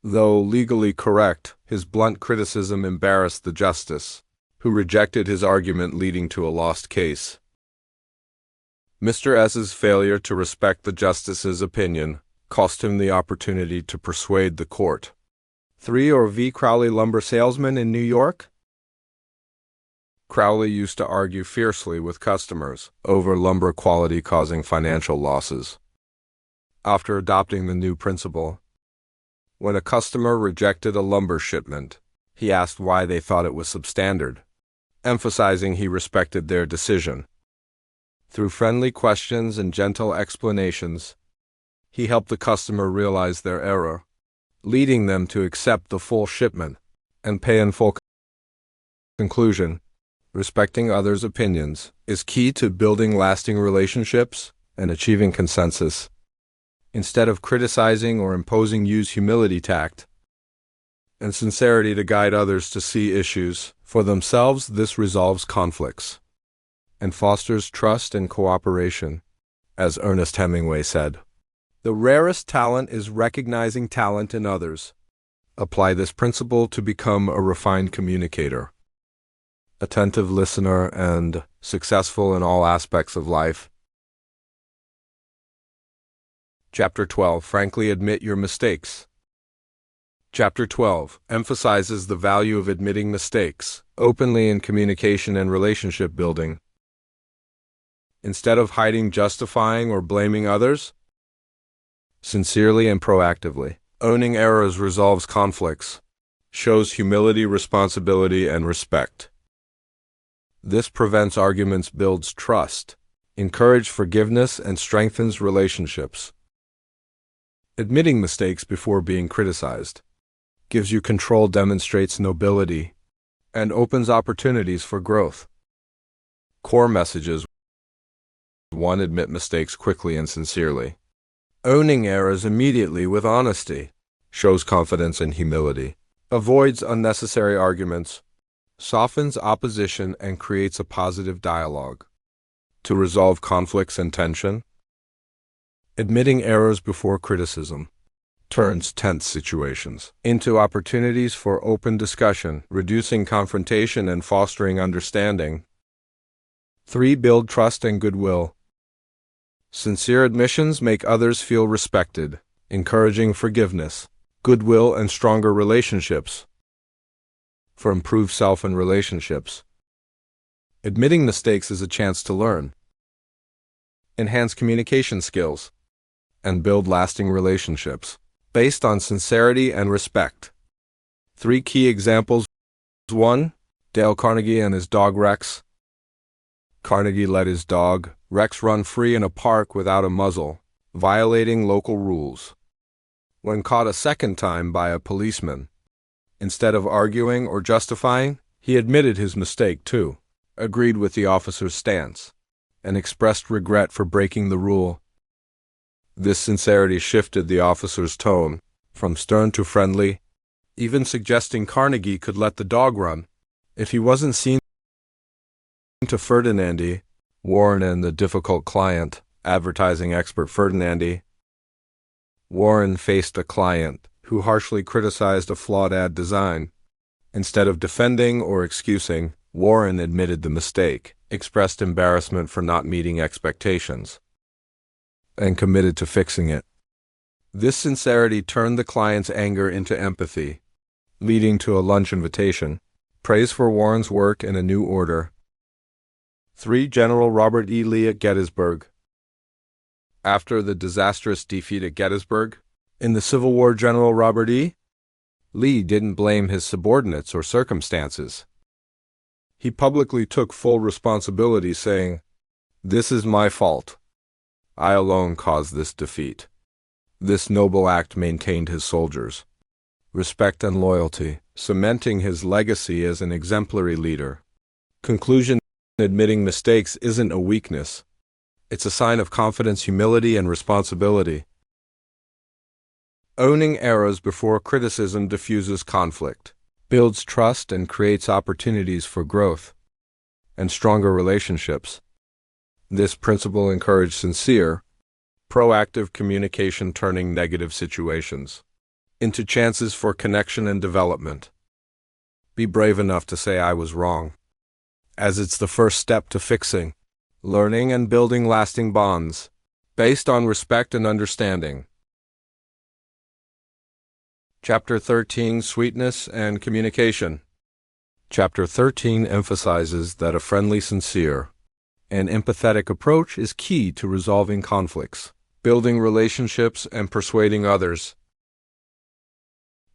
Though legally correct, his blunt criticism embarrassed the justice, who rejected his argument, leading to a lost case. Mr. S.'s failure to respect the justice's opinion cost him the opportunity to persuade the court. 3. V. Crowley, lumber salesman in New York. Crowley used to argue fiercely with customers over lumber quality, causing financial losses. After adopting the new principle, when a customer rejected a lumber shipment, he asked why they thought it was substandard, emphasizing he respected their decision. Through friendly questions and gentle explanations, he helped the customer realize their error, leading them to accept the full shipment and pay in full. Conclusion: respecting others' opinions is key to building lasting relationships and achieving consensus. Instead of criticizing or imposing, use humility, tact, and sincerity to guide others to see issues for themselves. This resolves conflicts and fosters trust and cooperation. As Ernest Hemingway said, "The rarest talent is recognizing talent in others." Apply this principle to become a refined communicator, attentive listener, and successful in all aspects of life. Chapter 12. Frankly admit your mistakes. Chapter 12 emphasizes the value of admitting mistakes openly in communication and relationship building. Instead of hiding, justifying, or blaming others, sincerely and proactively owning errors resolves conflicts, shows humility, responsibility, and respect. This prevents arguments, builds trust, encourages forgiveness, and strengthens relationships. Admitting mistakes before being criticized gives you control, demonstrates nobility, and opens opportunities for growth. Core messages. 1. Admit mistakes quickly and sincerely. Owning errors immediately with honesty shows confidence and humility, avoids unnecessary arguments, softens opposition, and creates a positive dialogue. To resolve conflicts and tension, admitting errors before criticism turns tense situations into opportunities for open discussion, reducing confrontation and fostering understanding. 3. Build trust and goodwill. Sincere admissions make others feel respected, encouraging forgiveness goodwill, and stronger relationships. For improved self and relationships. Admitting mistakes is a chance to learn, enhance communication skills, and build lasting relationships based on sincerity and respect. 3 key examples. 1. Dale Carnegie and his dog Rex. Carnegie let his dog, Rex, run free in a park without a muzzle, violating local rules. When caught a second time by a policeman, instead of arguing or justifying, he admitted his mistake too, agreed with the officer's stance, and expressed regret for breaking the rule. This sincerity shifted the officer's tone from stern to friendly, even suggesting Carnegie could let the dog run if he wasn't seen. To Ferdinandi, Warren and the difficult client, advertising expert Ferdinandi. Warren faced a client who harshly criticized a flawed ad design. Instead of defending or excusing, Warren admitted the mistake, expressed embarrassment for not meeting expectations, and committed to fixing it. This sincerity turned the client's anger into empathy, leading to a lunch invitation, praise for Warren's work, and a new order. 3. General Robert E. Lee at Gettysburg. After the disastrous defeat at Gettysburg, in the Civil War, General Robert E. Lee didn't blame his subordinates or circumstances. He publicly took full responsibility, saying, "This is my fault. I alone caused this defeat." This noble act maintained his soldiers' respect and loyalty, cementing his legacy as an exemplary leader. Conclusion: admitting mistakes isn't a weakness. It's a sign of confidence, humility, and responsibility. Owning errors before criticism diffuses conflict, builds trust, and creates opportunities for growth and stronger relationships. This principle encouraged sincere, proactive communication, turning negative situations into chances for connection and development. Be brave enough to say "I was wrong," as it's the first step to fixing, learning, and building lasting bonds based on respect and understanding. Chapter 13, Sweetness and Communication. Chapter 13 emphasizes that a friendly, sincere, and empathetic approach is key to resolving conflicts, building relationships, and persuading others.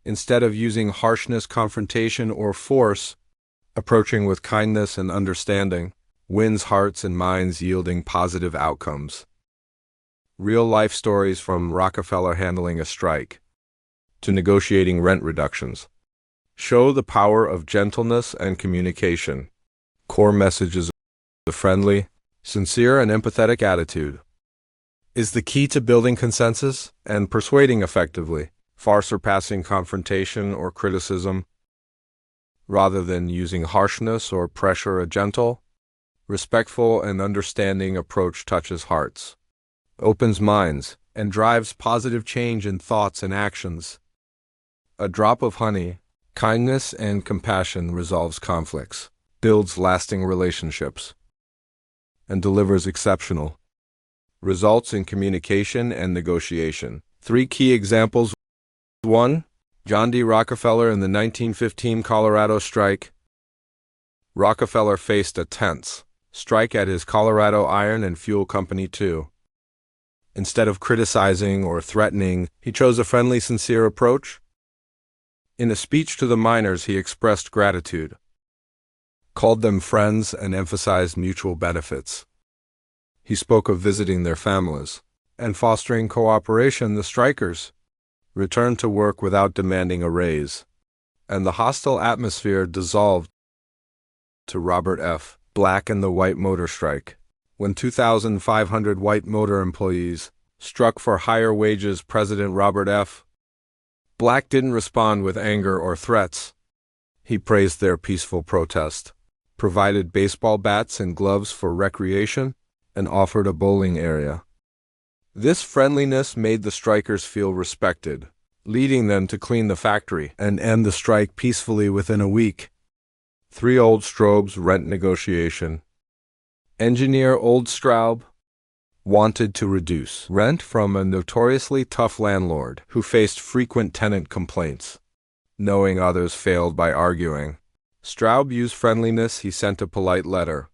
Instead of using harshness, confrontation, or force, approaching with kindness and understanding wins hearts and minds, yielding positive outcomes. Real-life stories, from Rockefeller handling a strike to negotiating rent reductions, show the power of gentleness and communication. Core messages: the friendly, sincere, and empathetic attitude is the key to building consensus and persuading effectively, far surpassing confrontation or criticism. Rather than using harshness or pressure, a gentle, respectful, and understanding approach touches hearts, opens minds, and drives positive change in thoughts and actions. A drop of honey, kindness and compassion resolves conflicts, builds lasting relationships, and delivers exceptional results in communication and negotiation. 3 key examples. 1. John D. Rockefeller in the 1915 Colorado strike. Rockefeller faced a tense strike at his Colorado Iron and Fuel Company too. Instead of criticizing or threatening, he chose a friendly, sincere approach. In a speech to the miners, he expressed gratitude, called them friends, and emphasized mutual benefits. He spoke of visiting their families and fostering cooperation. The strikers returned to work without demanding a raise, and the hostile atmosphere dissolved. To Robert F. Black and the White Motor Strike. When 2,500 white motor employees struck for higher wages, President Robert F. Black didn't respond with anger or threats. He praised their peaceful protest, provided baseball bats and gloves for recreation, and offered a bowling area. This friendliness made the strikers feel respected, leading them to clean the factory and end the strike peacefully within a week. 3. Old Straub's rent negotiation. Engineer Old Straub wanted to reduce rent from a notoriously tough landlord who faced frequent tenant complaints. Knowing others failed by arguing, Straub used friendliness. He sent a polite letter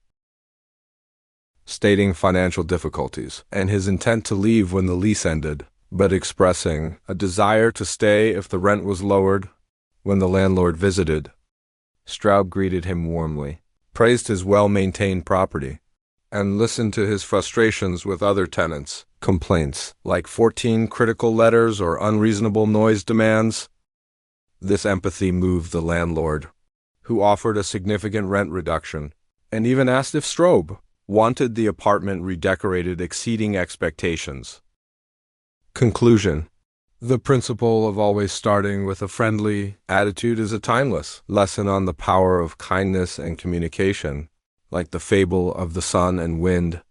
stating financial difficulties and his intent to leave when the lease ended, but expressing a desire to stay if the rent was lowered. When the landlord visited, Straub greeted him warmly, praised his well-maintained property, and listened to his frustrations with other tenants' complaints, like 14 critical letters or unreasonable noise demands. This empathy moved the landlord, who offered a significant rent reduction, and even asked if Straub wanted the apartment redecorated, exceeding expectations. Conclusion: the principle of always starting with a friendly attitude is a timeless lesson on the power of kindness and communication. Like the fable of the sun and wind,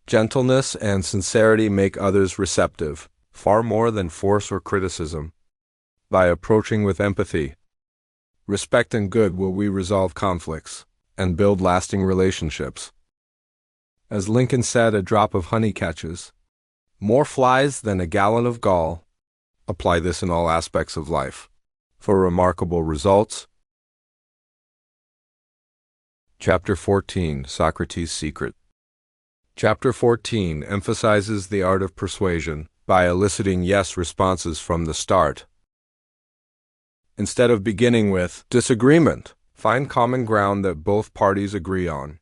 gentleness and sincerity make others receptive, far more than force or criticism. By approaching with empathy, respect, and goodwill, we resolve conflicts and build lasting relationships. As Lincoln said, a drop of honey catches more flies than a gallon of gall. Apply this in all aspects of life for remarkable results. Chapter 14, Socrates' Secret. Chapter 14 emphasizes the art of persuasion by eliciting yes responses from the start. Instead of beginning with disagreement, find common ground that both parties agree on,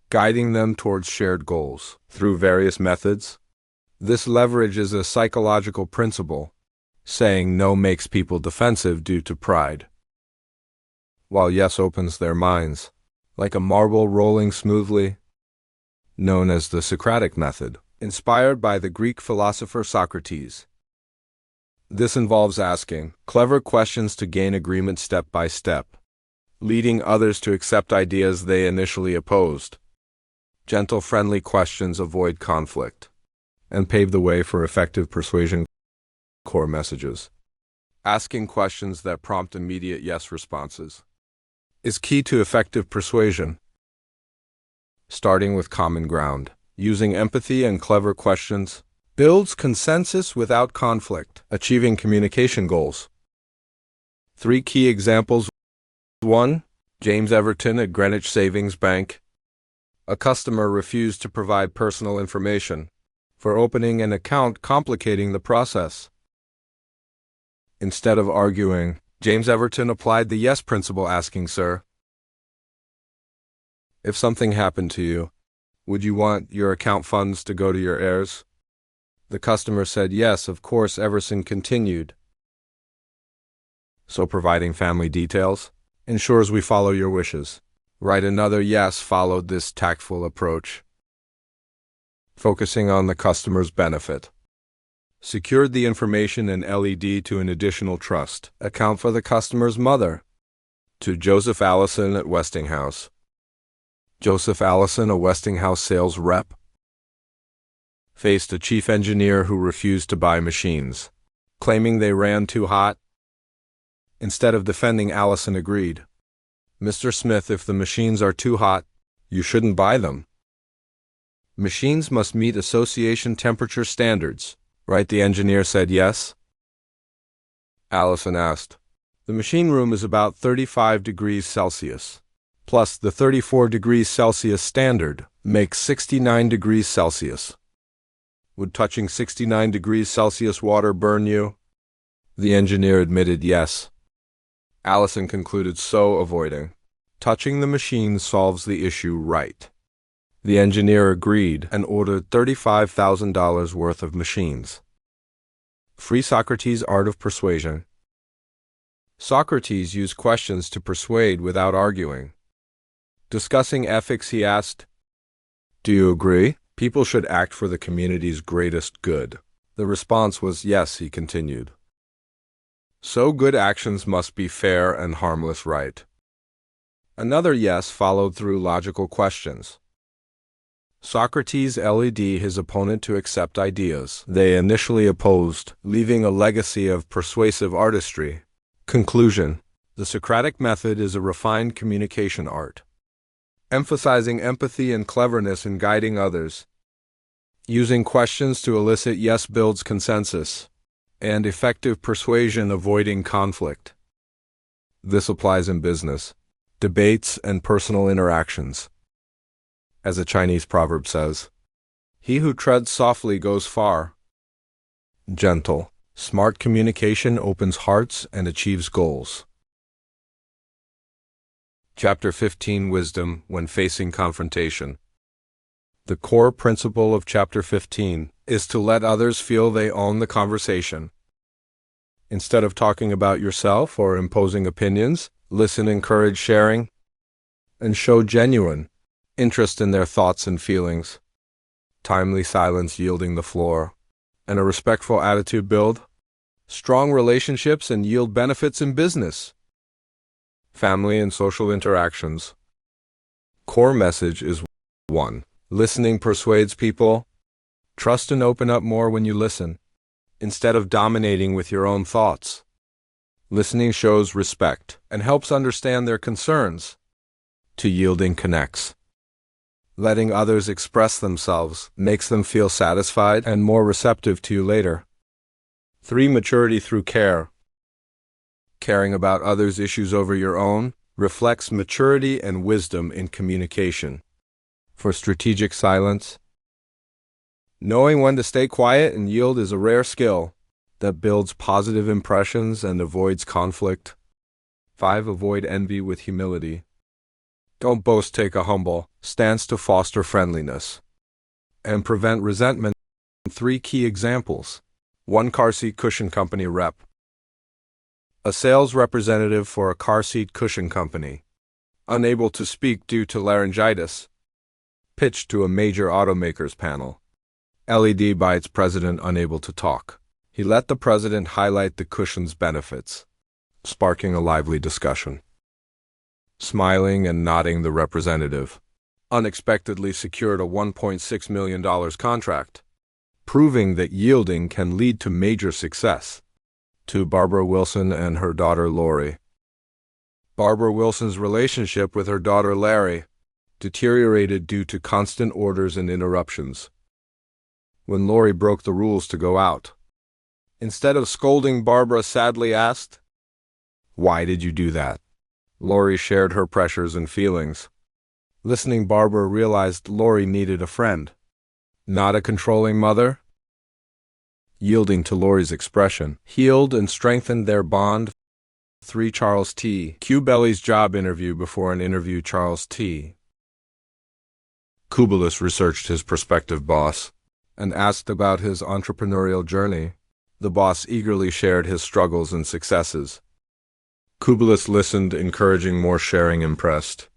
guiding them towards shared goals through various methods. This leverages a psychological principle. Saying no makes people defensive due to pride, while yes opens their minds, like a marble rolling smoothly, known as the Socratic method, inspired by the Greek philosopher Socrates. This involves asking clever questions to gain agreement step by step, leading others to accept ideas they initially opposed. Gentle, friendly questions avoid conflict and pave the way for effective persuasion. Core messages. Asking questions that prompt immediate yes responses is key to effective persuasion. Starting with common ground, using empathy and clever questions, builds consensus without conflict, achieving communication goals. 3 key examples. 1. James Everton at Greenwich Savings Bank. A customer refused to provide personal information for opening an account, complicating the process. Instead of arguing, James Everton applied the yes principle, asking, "Sir, if something happened to you, would you want your account funds to go to your heirs?" The customer said, "Yes, of course." Everton continued, "So providing family details ensures we follow your wishes, right?" Another yes followed this tactful approach, focusing on the customer's benefit. Secured the information and led to an additional trust account for the customer's mother. To Joseph Allison at Westinghouse. Joseph Allison, a Westinghouse sales rep, faced a chief engineer who refused to buy machines, claiming they ran too hot. Instead of defending, Allison agreed, "Mr. Smith, if the machines are too hot, you shouldn't buy them. Machines must meet association temperature standards, right?" The engineer said yes. Allison asked, "The machine room is about 35 degrees Celsius, plus the 34 degrees Celsius standard makes 69 degrees Celsius. Would touching 69 degrees Celsius water burn you?" The engineer admitted yes. Allison concluded, "So avoiding touching the machine solves the issue, right?" The engineer agreed and ordered $35,000 worth of machines. Free Socrates' art of persuasion. Socrates used questions to persuade without arguing. Discussing ethics, he asked, "Do you agree people should act for the community's greatest good?" The response was yes, he continued. "So good actions must be fair and harmless, right?" Another yes followed through logical questions. Socrates led his opponent to accept ideas they initially opposed, leaving a legacy of persuasive artistry. Conclusion: the Socratic method is a refined communication art, emphasizing empathy and cleverness in guiding others. Using questions to elicit yes builds consensus, and effective persuasion avoiding conflict. This applies in business, debates, and personal interactions. As a Chinese proverb says, "He who treads softly goes far." Gentle, smart communication opens hearts and achieves goals. Chapter 15 Wisdom when facing confrontation. The core principle of Chapter 15 is to let others feel they own the conversation. Instead of talking about yourself or imposing opinions, listen, encourage sharing, and show genuine interest in their thoughts and feelings. Timely silence yielding the floor, and a respectful attitude build strong relationships and yield benefits in business, family, and social interactions. Core message is 1. Listening persuades people. Trust and open up more when you listen, instead of dominating with your own thoughts. Listening shows respect and helps understand their concerns. 2. Yielding connects. Letting others express themselves makes them feel satisfied and more receptive to you later. 3. Maturity through care. Caring about others' issues over your own reflects maturity and wisdom in communication. 4. Strategic silence. Knowing when to stay quiet and yield is a rare skill that builds positive impressions and avoids conflict. 5. Avoid envy with humility. Don't boast, take a humble stance to foster friendliness and prevent resentment. 3 key examples. 1 car seat cushion company rep. A sales representative for a car seat cushion company, unable to speak due to laryngitis, pitched to a major automaker's panel. LED by its president unable to talk. He let the president highlight the cushion's benefits, sparking a lively discussion. Smiling and nodding, the representative unexpectedly secured a $1.6 million contract, proving that yielding can lead to major success. 2 Barbara Wilson and her daughter Lori. Barbara Wilson's relationship with her daughter Larry deteriorated due to constant orders and interruptions. When Lori broke the rules to go out, instead of scolding, Barbara sadly asked, "Why did you do that?" Lori shared her pressures and feelings. Listening, Barbara realized Lori needed a friend, not a controlling mother. Yielding to Lori's expression healed and strengthened their bond. 3 Charles T. Kubely's job interview. Before an interview, Charles T. Kubely researched his prospective boss and asked about his entrepreneurial journey. The boss eagerly shared his struggles and successes. Kubely listened, encouraging more sharing, impressed.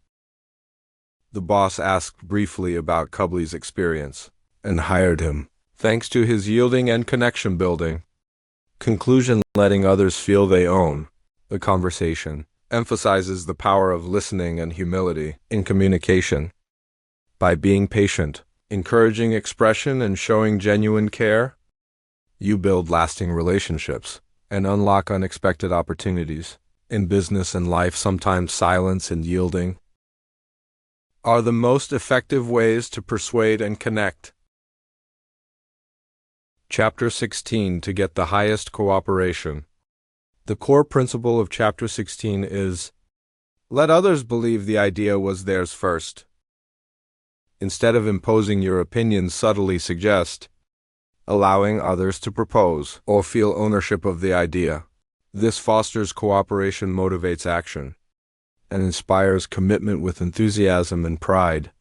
The boss asked briefly about Kubely's experience and hired him, thanks to his yielding and connection building. Conclusion: letting others feel they own the conversation emphasizes the power of listening and humility in communication. By being patient, encouraging expression, and showing genuine care, you build lasting relationships and unlock unexpected opportunities. In business and life, sometimes silence and yielding are the most effective ways to persuade and connect. Chapter 16 to get the highest cooperation. The core principle of Chapter 16 is, let others believe the idea was theirs first. Instead of imposing your opinions, subtly suggest allowing others to propose or feel ownership of the idea. This fosters cooperation, motivates action, and inspires commitment with enthusiasm and pride.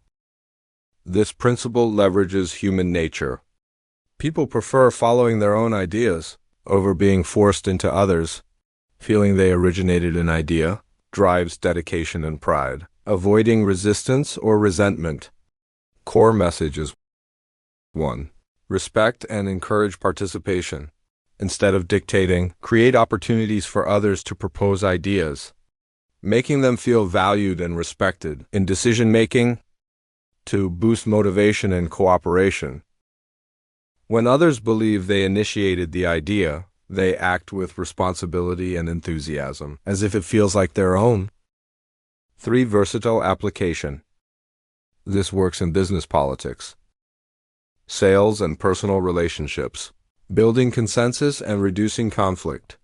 This principle leverages human nature. People prefer following their own ideas over being forced into others. Feeling they originated an idea drives dedication and pride, avoiding resistance or resentment. Core messages: 1. Respect and encourage participation. Instead of dictating, create opportunities for others to propose ideas, making them feel valued and respected in decision-making. 2. Boost motivation and cooperation. When others believe they initiated the idea, they act with responsibility and enthusiasm, as if it feels like their own. 3. Versatile application. This works in business politics. sales and personal relationships, building consensus and reducing conflict.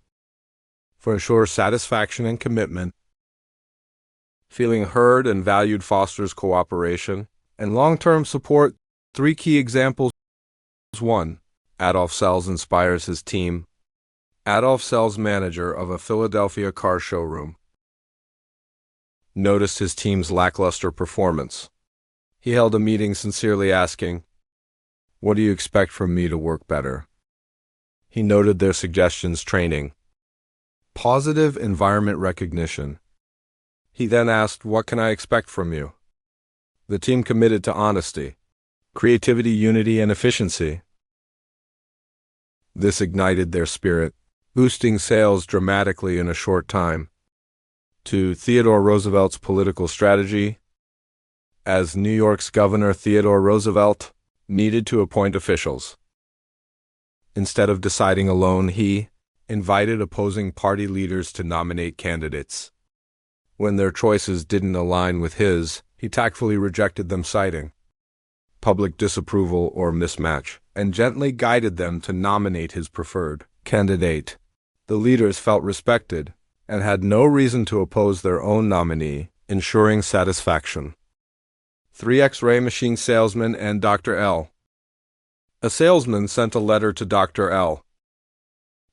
For ensure satisfaction and commitment, feeling heard and valued fosters cooperation and long-term support. 3 key examples. 1. Adolf Sells inspires his team. Adolf Sells, manager of a Philadelphia car showroom, noticed his team's lackluster performance. He held a meeting sincerely asking, "What do you expect from me to work better?" He noted their suggestions: training, positive environment recognition. He then asked, "What can I expect from you?" The team committed to honesty, creativity, unity, and efficiency. This ignited their spirit, boosting sales dramatically in a short time. 2. Theodore Roosevelt's political strategy. As New York's governor, Theodore Roosevelt needed to appoint officials. Instead of deciding alone, he invited opposing party leaders to nominate candidates. When their choices didn't align with his, he tactfully rejected them, citing public disapproval or mismatch, and gently guided them to nominate his preferred candidate. The leaders felt respected and had no reason to oppose their own nominee, ensuring satisfaction. 3. X-ray machine salesman and Dr. L. A salesman sent a letter to Dr. L.,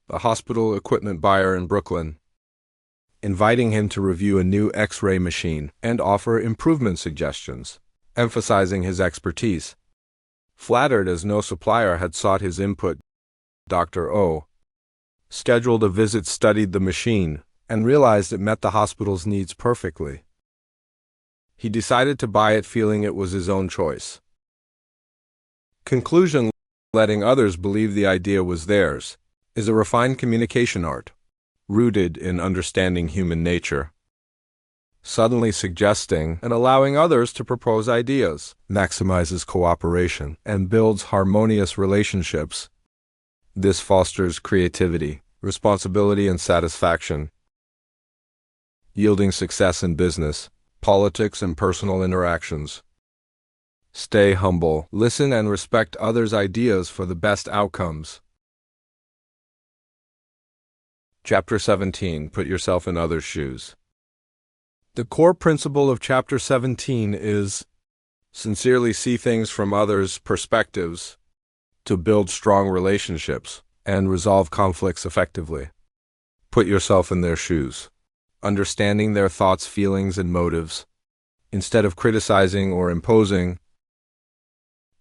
a hospital equipment buyer in Brooklyn, inviting him to review a new X-ray machine and offer improvement suggestions, emphasizing his expertise. Flattered as no supplier had sought his input, Dr. O. scheduled a visit, studied the machine, and realized it met the hospital's needs perfectly. He decided to buy it, feeling it was his own choice. Conclusion: letting others believe the idea was theirs is a refined communication art, rooted in understanding human nature. Suddenly suggesting and allowing others to propose ideas maximizes cooperation and builds harmonious relationships. This fosters creativity, responsibility, and satisfaction, yielding success in business, politics, and personal interactions. Stay humble, listen, and respect others' ideas for the best outcomes. Chapter 17. Put yourself in others' shoes. The core principle of Chapter 17 is sincerely see things from others' perspectives to build strong relationships and resolve conflicts effectively. Put yourself in their shoes, understanding their thoughts, feelings, and motives, instead of criticizing or imposing.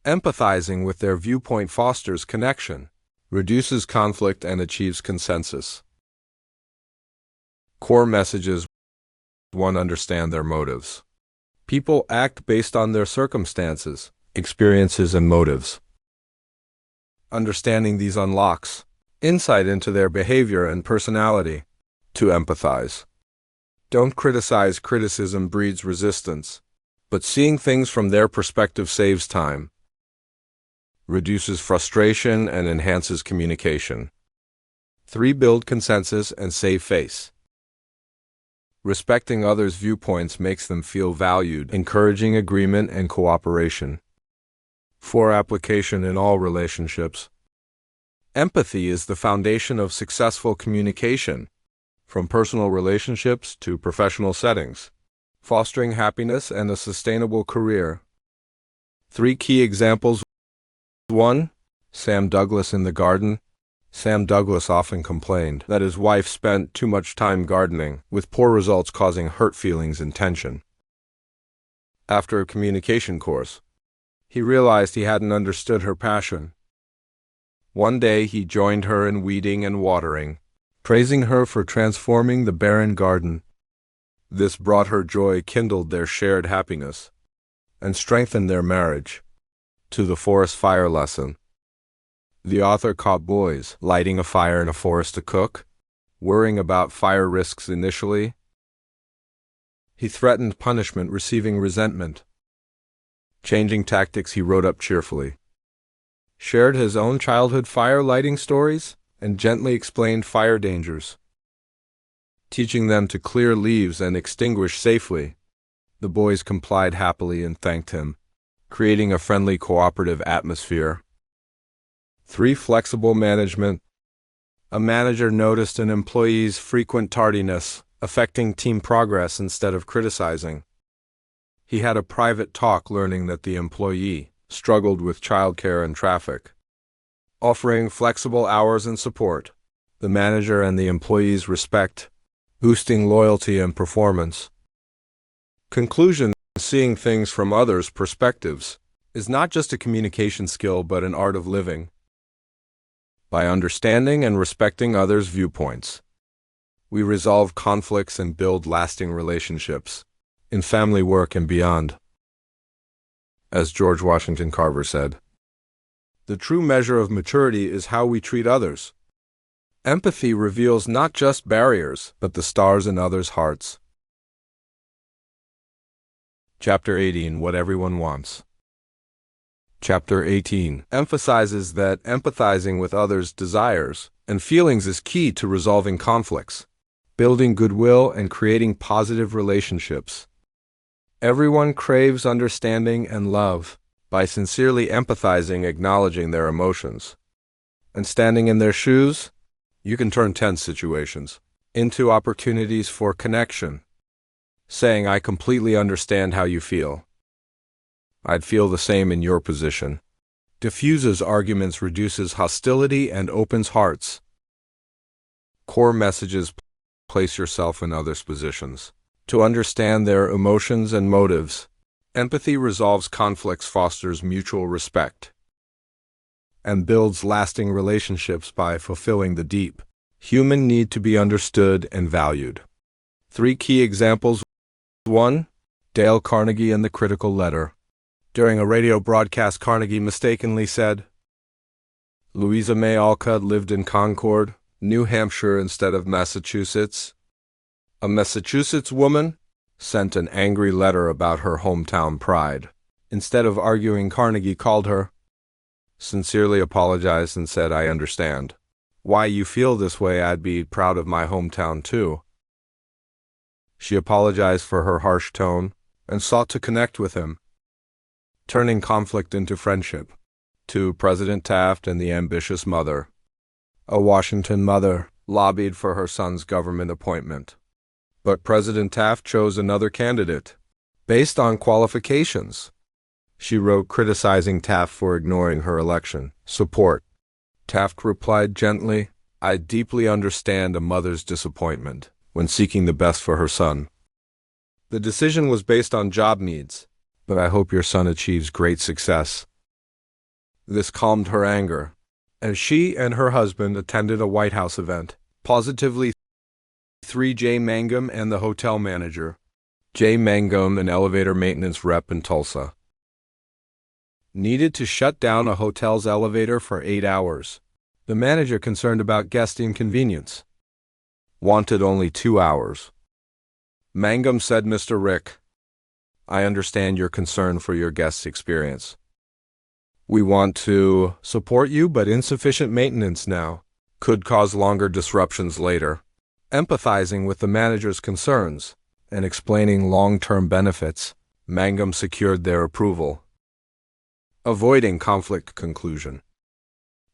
Empathizing with their viewpoint fosters connection, reduces conflict, and achieves consensus. Core messages. 1. Understand their motives. People act based on their circumstances, experiences, and motives. Understanding these unlocks insight into their behavior and personality. 2. Empathize. Don't criticize. Criticism breeds resistance, but seeing things from their perspective saves time, reduces frustration, and enhances communication. 3. Build consensus and save face. Respecting others' viewpoints makes them feel valued, encouraging agreement and cooperation. 4. Application in all relationships. Empathy is the foundation of successful communication, from personal relationships to professional settings, fostering happiness and a sustainable career. 3 key examples. 1. Sam Douglas in the garden. Sam Douglas often complained that his wife spent too much time gardening, with poor results causing hurt feelings and tension. After a communication course, he realized he hadn't understood her passion. One day he joined her in weeding and watering, praising her for transforming the barren garden. This brought her joy, kindled their shared happiness, and strengthened their marriage. To the forest fire lesson. The author caught boys lighting a fire in a forest to cook, worrying about fire risks initially. He threatened punishment, receiving resentment. Changing tactics, he rode up cheerfully, shared his own childhood fire lighting stories, and gently explained fire dangers, teaching them to clear leaves and extinguish safely. The boys complied happily and thanked him, creating a friendly cooperative atmosphere. 3. Flexible management. A manager noticed an employee's frequent tardiness, affecting team progress instead of criticizing. He had a private talk learning that the employee struggled with childcare and traffic. Offering flexible hours and support, the manager and the employees respect, boosting loyalty and performance. Conclusion: seeing things from others' perspectives is not just a communication skill but an art of living. By understanding and respecting others' viewpoints, we resolve conflicts and build lasting relationships, in family work and beyond. As George Washington Carver said, "The true measure of maturity is how we treat others." Empathy reveals not just barriers, but the stars in others' hearts. Chapter 18. What Everyone Wants. Chapter 18 emphasizes that empathizing with others' desires and feelings is key to resolving conflicts, building goodwill, and creating positive relationships. Everyone craves understanding and love. By sincerely empathizing, acknowledging their emotions, and standing in their shoes, you can turn tense situations into opportunities for connection. Saying, "I completely understand how you feel. I'd feel the same in your position," diffuses arguments, reduces hostility, and opens hearts. Core messages: place yourself in others' positions to understand their emotions and motives. Empathy resolves conflicts, fosters mutual respect, and builds lasting relationships by fulfilling the deep human need to be understood and valued. 3 key examples. 1. Dale Carnegie and the critical letter. During a radio broadcast, Carnegie mistakenly said, "Louisa May Alcott lived in Concord, New Hampshire instead of Massachusetts." A Massachusetts woman sent an angry letter about her hometown pride. Instead of arguing, Carnegie called her, sincerely apologized, and said, "I understand why you feel this way. I'd be proud of my hometown too." She apologized for her harsh tone and sought to connect with him, turning conflict into friendship. 2. President Taft and the ambitious mother. A Washington mother lobbied for her son's government appointment, but President Taft chose another candidate based on qualifications. She wrote criticizing Taft for ignoring her election support. Taft replied gently, "I deeply understand a mother's disappointment when seeking the best for her son. The decision was based on job needs, but I hope your son achieves great success." This calmed her anger, as she and her husband attended a White House event. Positively. 3. Jay Mangum and the hotel manager. Jay Mangum, an elevator maintenance rep in Tulsa, needed to shut down a hotel's elevator for 8 hours. The manager, concerned about guest inconvenience, wanted only 2 hours. Mangum said, "Mr. Rick, I understand your concern for your guest's experience. We want to support you, but insufficient maintenance now could cause longer disruptions later." Empathizing with the manager's concerns and explaining long-term benefits, Mangum secured their approval. Avoiding conflict. Conclusion: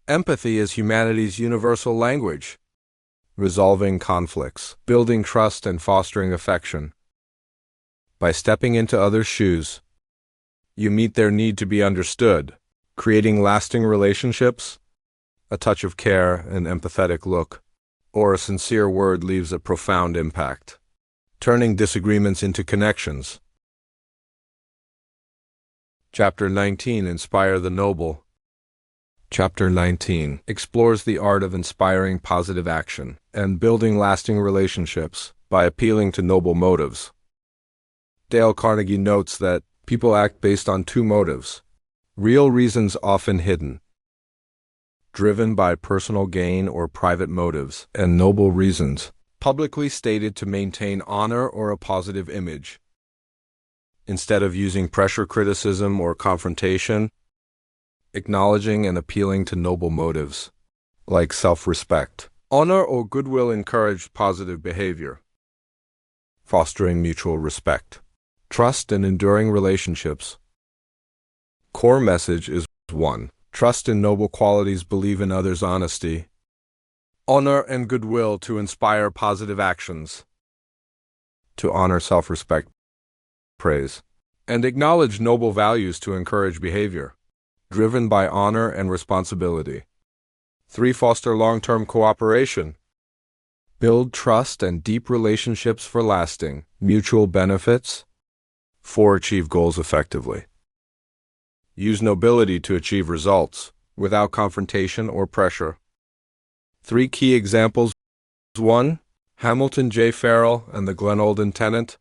empathy is humanity's universal language, resolving conflicts, building trust, and fostering affection. By stepping into others' shoes, you meet their need to be understood, creating lasting relationships. A touch of care, an empathetic look, or a sincere word leaves a profound impact, turning disagreements into connections. Chapter 19. Inspire the Noble. Chapter 19 explores the art of inspiring positive action and building lasting relationships by appealing to noble motives. Dale Carnegie notes that people act based on 2 motives, real reasons often hidden, driven by personal gain or private motives, and noble reasons, publicly stated to maintain honor or a positive image. Instead of using pressure, criticism, or confrontation, acknowledging and appealing to noble motives, like self-respect, honor, or goodwill, encourage positive behavior, fostering mutual respect, trust, and enduring relationships. Core message is 1. Trust in noble qualities, believe in others' honesty, honor and goodwill to inspire positive actions, to honor self-respect, praise, and acknowledge noble values to encourage behavior, driven by honor and responsibility. 3. Foster long-term cooperation. Build trust and deep relationships for lasting, mutual benefits. 4. Achieve goals effectively. Use nobility to achieve results, without confrontation or pressure. 3 key examples. 1. Hamilton J. Farrell and the Glenolden tenant.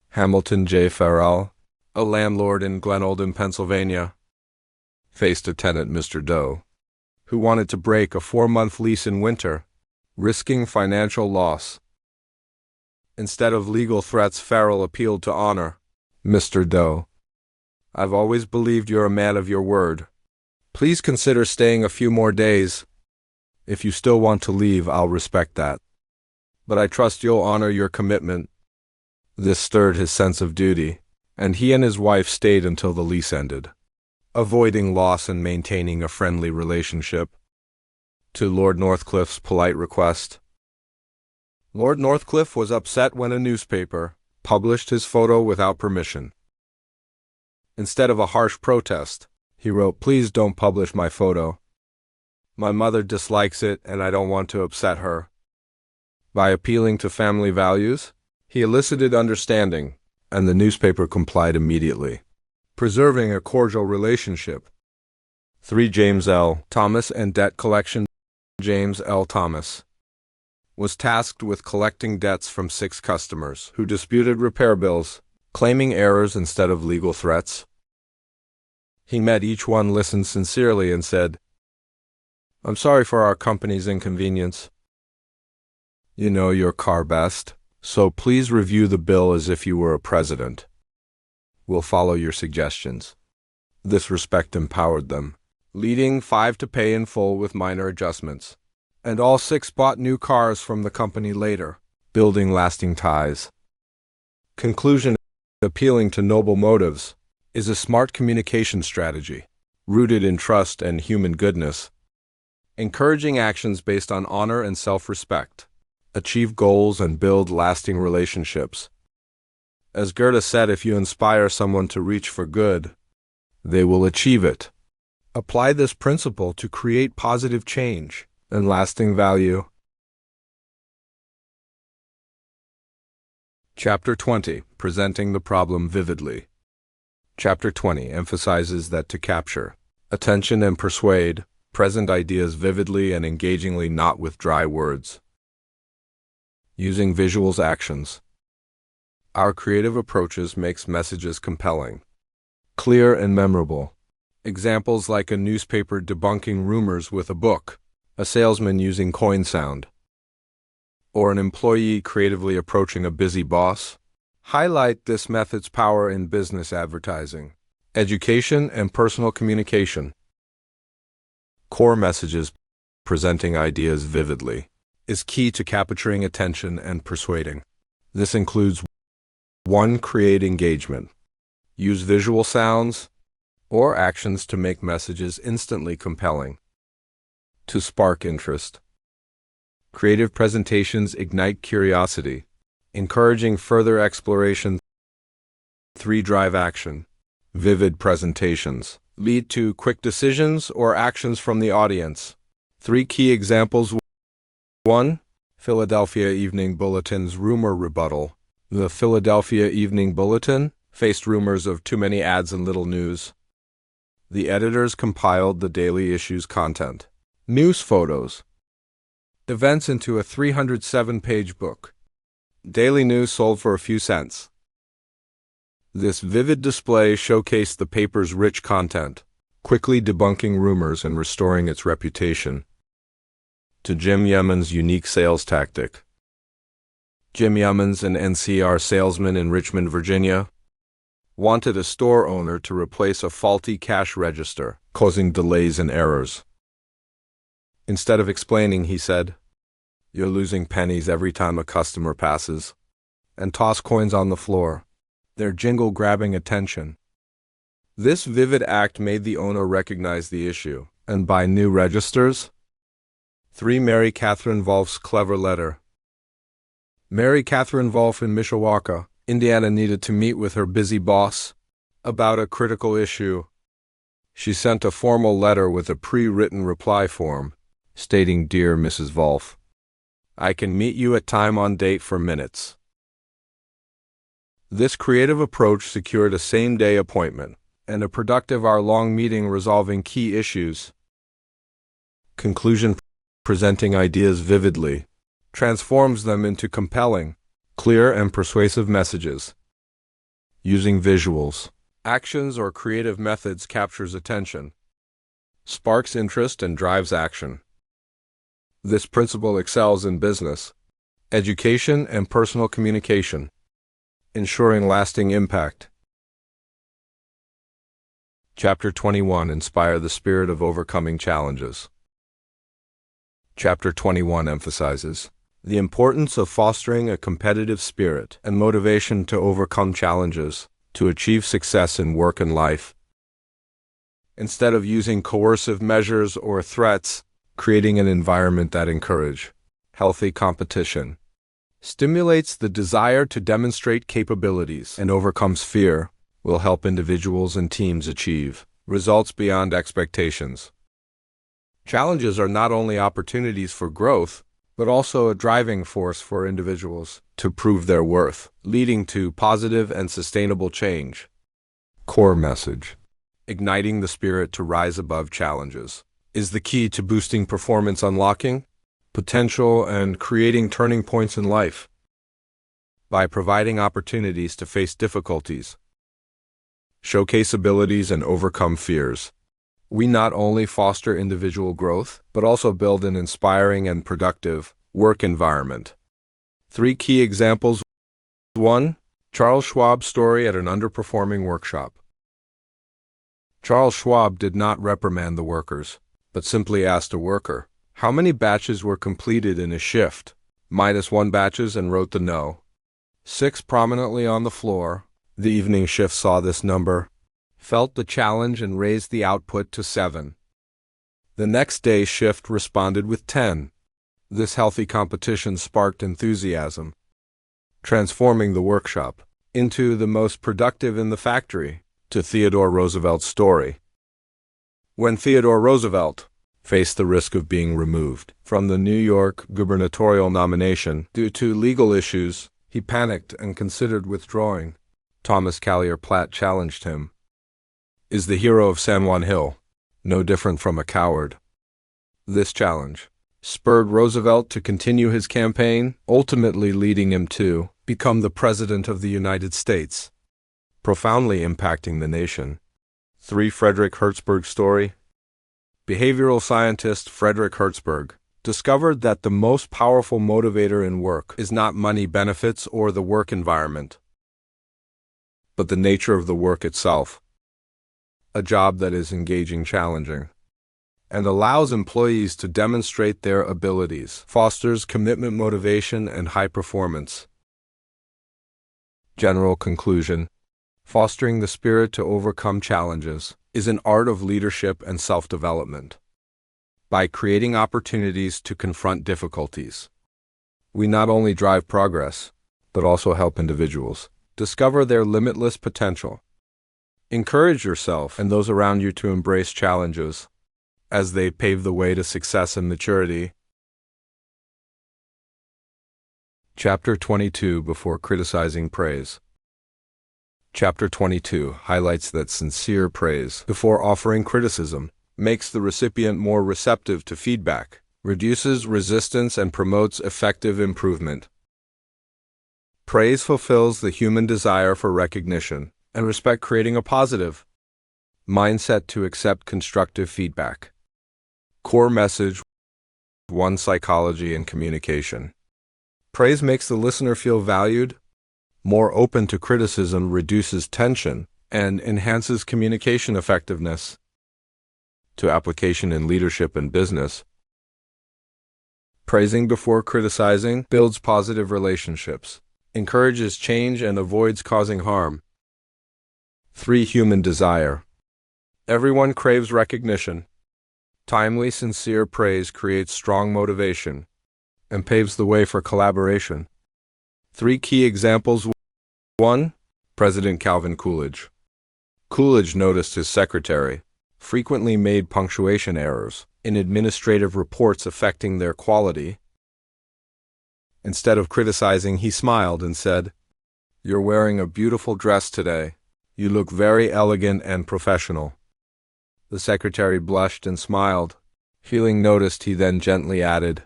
Hamilton J. Farrell, a landlord in Glenolden, Pennsylvania, faced a tenant, Mr. Doe, who wanted to break a 4-month lease in winter, risking financial loss. Instead of legal threats, Farrell appealed to honor. Mr. Doe, I've always believed you're a man of your word. Please consider staying a few more days. If you still want to leave, I'll respect that. But I trust you'll honor your commitment. This stirred his sense of duty, and he and his wife stayed until the lease ended, avoiding loss and maintaining a friendly relationship. To Lord Northcliffe's polite request. Lord Northcliffe was upset when a newspaper published his photo without permission. Instead of a harsh protest, he wrote, "Please don't publish my photo. My mother dislikes it and I don't want to upset her." By appealing to family values, he elicited understanding, and the newspaper complied immediately, preserving a cordial relationship. 3. James L. Thomas and debt collection. James L. Thomas was tasked with collecting debts from 6 customers who disputed repair bills, claiming errors instead of legal threats. He met each one, listened sincerely, and said, "I'm sorry for our company's inconvenience. You know your car best, so please review the bill as if you were a president. We'll follow your suggestions." This respect empowered them, leading 5 to pay in full with minor adjustments, and all 6 bought new cars from the company later, building lasting ties. Conclusion: appealing to noble motives is a smart communication strategy, rooted in trust and human goodness. Encouraging actions based on honor and self-respect, achieve goals and build lasting relationships. As Goethe said, if you inspire someone to reach for good, they will achieve it. Apply this principle to create positive change and lasting value. Chapter 20. Presenting the problem vividly. Chapter 20 emphasizes that to capture attention and persuade, present ideas vividly and engagingly, not with dry words. Using visuals, actions. Our creative approaches makes messages compelling, clear and memorable. Examples like a newspaper debunking rumors with a book, a salesman using coin sound, or an employee creatively approaching a busy boss, highlight this method's power in business advertising, education, and personal communication. Core messages, presenting ideas vividly, is key to capturing attention and persuading. This includes 1. Create engagement. Use visual sounds or actions to make messages instantly compelling. To spark interest. Creative presentations ignite curiosity, encouraging further exploration. 3. Drive action. Vivid presentations lead to quick decisions or actions from the audience. 3 key examples. 1. Philadelphia Evening Bulletin's rumor rebuttal. The Philadelphia Evening Bulletin faced rumors of too many ads and little news. The editors compiled the daily issue's content, news photos, events into a 307-page book. Daily news sold for a few cents. This vivid display showcased the paper's rich content, quickly debunking rumors and restoring its reputation. To Jim Yemen's unique sales tactic. Jim Yemen's an NCR salesman in Richmond, Virginia, wanted a store owner to replace a faulty cash register, causing delays and errors. Instead of explaining, he said, "You're losing pennies every time a customer passes," and tossed coins on the floor, their jingle grabbing attention. This vivid act made the owner recognize the issue and buy new registers. 3. Mary Catherine Wolf's clever letter. Mary Catherine Wolf in Mishawaka, Indiana needed to meet with her busy boss about a critical issue. She sent a formal letter with a pre-written reply form, stating, "Dear Mrs. Wolf, I can meet you at time on date for minutes." This creative approach secured a same-day appointment and a productive hour-long meeting resolving key issues. Conclusion: presenting ideas vividly transforms them into compelling, clear, and persuasive messages. Using visuals, actions, or creative methods captures attention, sparks interest, and drives action. This principle excels in business, education, and personal communication, ensuring lasting impact. Chapter 21. Inspire the spirit of overcoming challenges. Chapter 21 emphasizes the importance of fostering a competitive spirit and motivation to overcome challenges, to achieve success in work and life. Instead of using coercive measures or threats, creating an environment that encourages healthy competition, stimulates the desire to demonstrate capabilities, and overcomes fear, will help individuals and teams achieve results beyond expectations. Challenges are not only opportunities for growth, but also a driving force for individuals to prove their worth, leading to positive and sustainable change. Core message: igniting the spirit to rise above challenges is the key to boosting performance, unlocking potential, and creating turning points in life. By providing opportunities to face difficulties, showcase abilities, and overcome fears, we not only foster individual growth, but also build an inspiring and productive work environment. 3 key examples. 1. Charles Schwab's story at an underperforming workshop. Charles Schwab did not reprimand the workers, but simply asked a worker how many batches were completed in a shift, -1 batches, and wrote the no. 6 prominently on the floor. The evening shift saw this number, felt the challenge, and raised the output to 7. The next day's shift responded with 10. This healthy competition sparked enthusiasm, transforming the workshop into the most productive in the factory. To Theodore Roosevelt's story. When Theodore Roosevelt faced the risk of being removed from the New York gubernatorial nomination due to legal issues, he panicked and considered withdrawing. Thomas Callier Platt challenged him. Is the hero of San Juan Hill no different from a coward? This challenge spurred Roosevelt to continue his campaign, ultimately leading him to become the President of the United States, profoundly impacting the nation. 3. Frederick Hertzberg's story. Behavioral scientist Frederick Hertzberg discovered that the most powerful motivator in work is not money, benefits, or the work environment, but the nature of the work itself. A job that is engaging, challenging, and allows employees to demonstrate their abilities fosters commitment, motivation, and high performance. General conclusion: fostering the spirit to overcome challenges is an art of leadership and self-development. By creating opportunities to confront difficulties, we not only drive progress, but also help individuals discover their limitless potential. Encourage yourself and those around you to embrace challenges as they pave the way to success and maturity. Chapter 22. Before criticizing praise. Chapter 22 highlights that sincere praise before offering criticism makes the recipient more receptive to feedback, reduces resistance, and promotes effective improvement. Praise fulfills the human desire for recognition and respect, creating a positive mindset to accept constructive feedback. Core message 1. Psychology and communication. Praise makes the listener feel valued, more open to criticism, reduces tension, and enhances communication effectiveness. To application in leadership and business. Praising before criticizing builds positive relationships, encourages change, and avoids causing harm. 3. Human desire. Everyone craves recognition. Timely, sincere praise creates strong motivation and paves the way for collaboration. 3 key examples. 1. President Calvin Coolidge. Coolidge noticed his secretary frequently made punctuation errors in administrative reports affecting their quality. Instead of criticizing, he smiled and said, "You're wearing a beautiful dress today. You look very elegant and professional." The secretary blushed and smiled. Feeling noticed, he then gently added,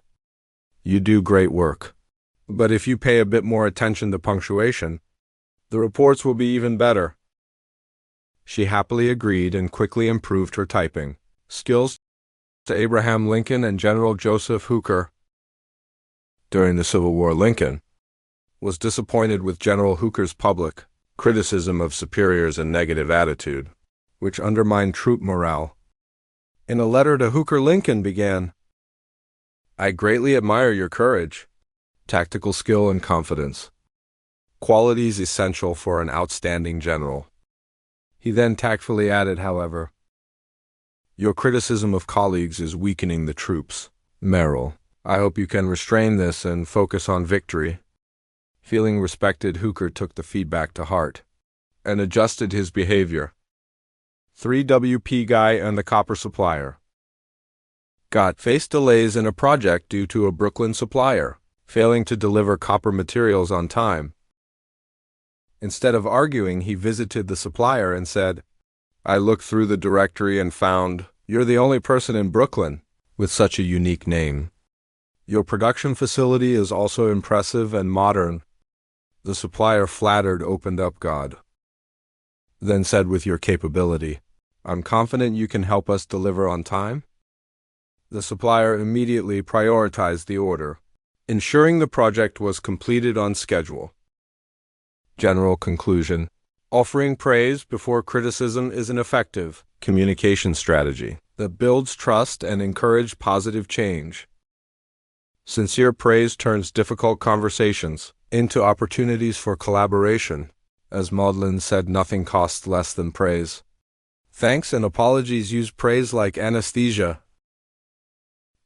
"You do great work. But if you pay a bit more attention to punctuation, the reports will be even better." She happily agreed and quickly improved her typing skills. To Abraham Lincoln and General Joseph Hooker. During the Civil War, Lincoln was disappointed with General Hooker's public criticism of superiors and negative attitude, which undermined troop morale. In a letter to Hooker, Lincoln began, "I greatly admire your courage, tactical skill, and confidence, qualities essential for an outstanding general." He then tactfully added, however, "Your criticism of colleagues is weakening the troops' morale. I hope you can restrain this and focus on victory." Feeling respected, Hooker took the feedback to heart and adjusted his behavior. 3. W.P. Guy and the copper supplier. Guy faced delays in a project due to a Brooklyn supplier failing to deliver copper materials on time. Instead of arguing, he visited the supplier and said, "I looked through the directory and found you're the only person in Brooklyn with such a unique name. Your production facility is also impressive and modern." The supplier, flattered, opened up God, then said, "With your capability, I'm confident you can help us deliver on time." The supplier immediately prioritized the order, ensuring the project was completed on schedule. General conclusion. Offering praise before criticism is an effective communication strategy that builds trust and encourages positive change. Sincere praise turns difficult conversations into opportunities for collaboration. As Maudlin said, "Nothing costs less than praise." Thanks and apologies. Use praise like anesthesia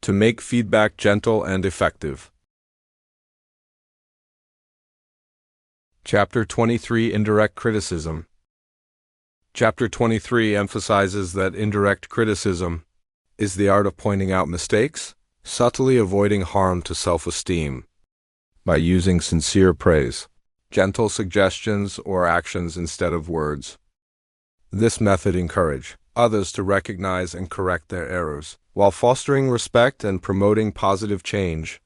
to make feedback gentle and effective. Chapter 23. Indirect criticism. Chapter 23 emphasizes that indirect criticism is the art of pointing out mistakes, subtly avoiding harm to self-esteem by using sincere praise, gentle suggestions, or actions instead of words. This method encourages others to recognize and correct their errors while fostering respect and promoting positive change.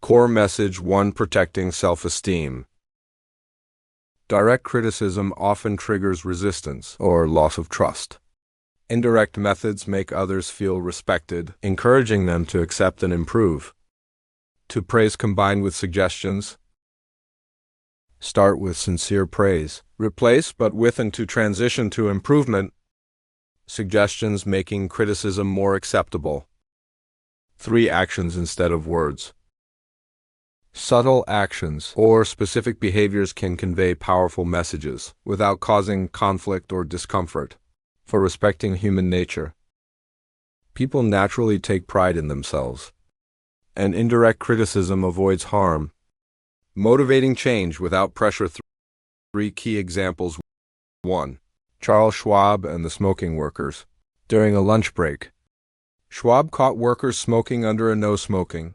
Core message 1. Protecting self-esteem. Direct criticism often triggers resistance or loss of trust. Indirect methods make others feel respected, encouraging them to accept and improve. To praise combined with suggestions. Start with sincere praise. Replace but with and to transition to improvement. Suggestions making criticism more acceptable. 3. Actions instead of words. Subtle actions or specific behaviors can convey powerful messages without causing conflict or discomfort. For respecting human nature, people naturally take pride in themselves, and indirect criticism avoids harm. Motivating change without pressure. 3 key examples. 1. Charles Schwab and the smoking workers. During a lunch break, Schwab caught workers smoking under a no-smoking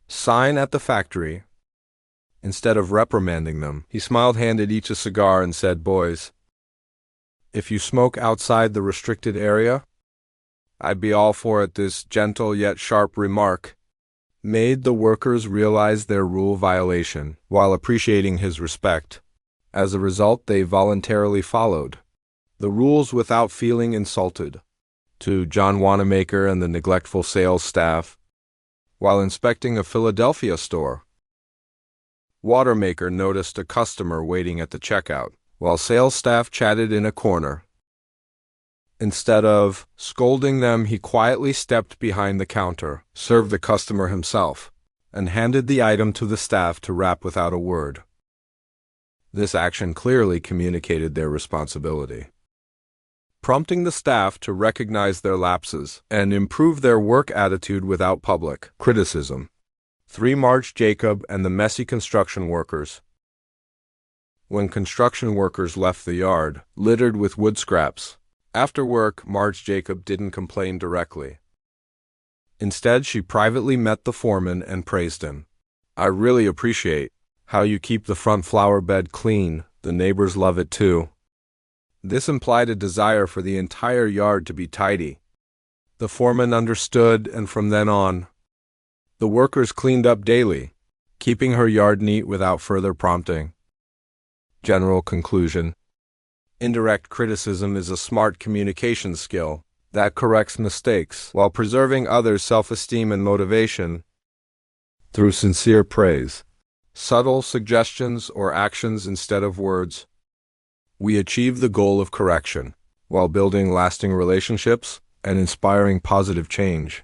sign at the factory. Instead of reprimanding them, he smiled, handed each a cigar, and said, "Boys, if you smoke outside the restricted area, I'd be all for it." This gentle yet sharp remark made the workers realize their rule violation while appreciating his respect. As a result, they voluntarily followed the rules without feeling insulted. To John Wanamaker and the neglectful sales staff. While inspecting a Philadelphia store, Watermaker noticed a customer waiting at the checkout, while sales staff chatted in a corner. Instead of scolding them, he quietly stepped behind the counter, served the customer himself, and handed the item to the staff to wrap without a word. This action clearly communicated their responsibility, prompting the staff to recognize their lapses and improve their work attitude without public criticism. 3. March Jacob and the messy construction workers. When construction workers left the yard, littered with wood scraps, after work, Marge Jacob didn't complain directly. Instead, she privately met the foreman and praised him. "I really appreciate how you keep the front flower bed clean. The neighbors love it too." This implied a desire for the entire yard to be tidy. The foreman understood, and from then on, the workers cleaned up daily, keeping her yard neat without further prompting. General conclusion: indirect criticism is a smart communication skill that corrects mistakes while preserving others' self-esteem and motivation. Through sincere praise, subtle suggestions, or actions instead of words, we achieve the goal of correction while building lasting relationships and inspiring positive change.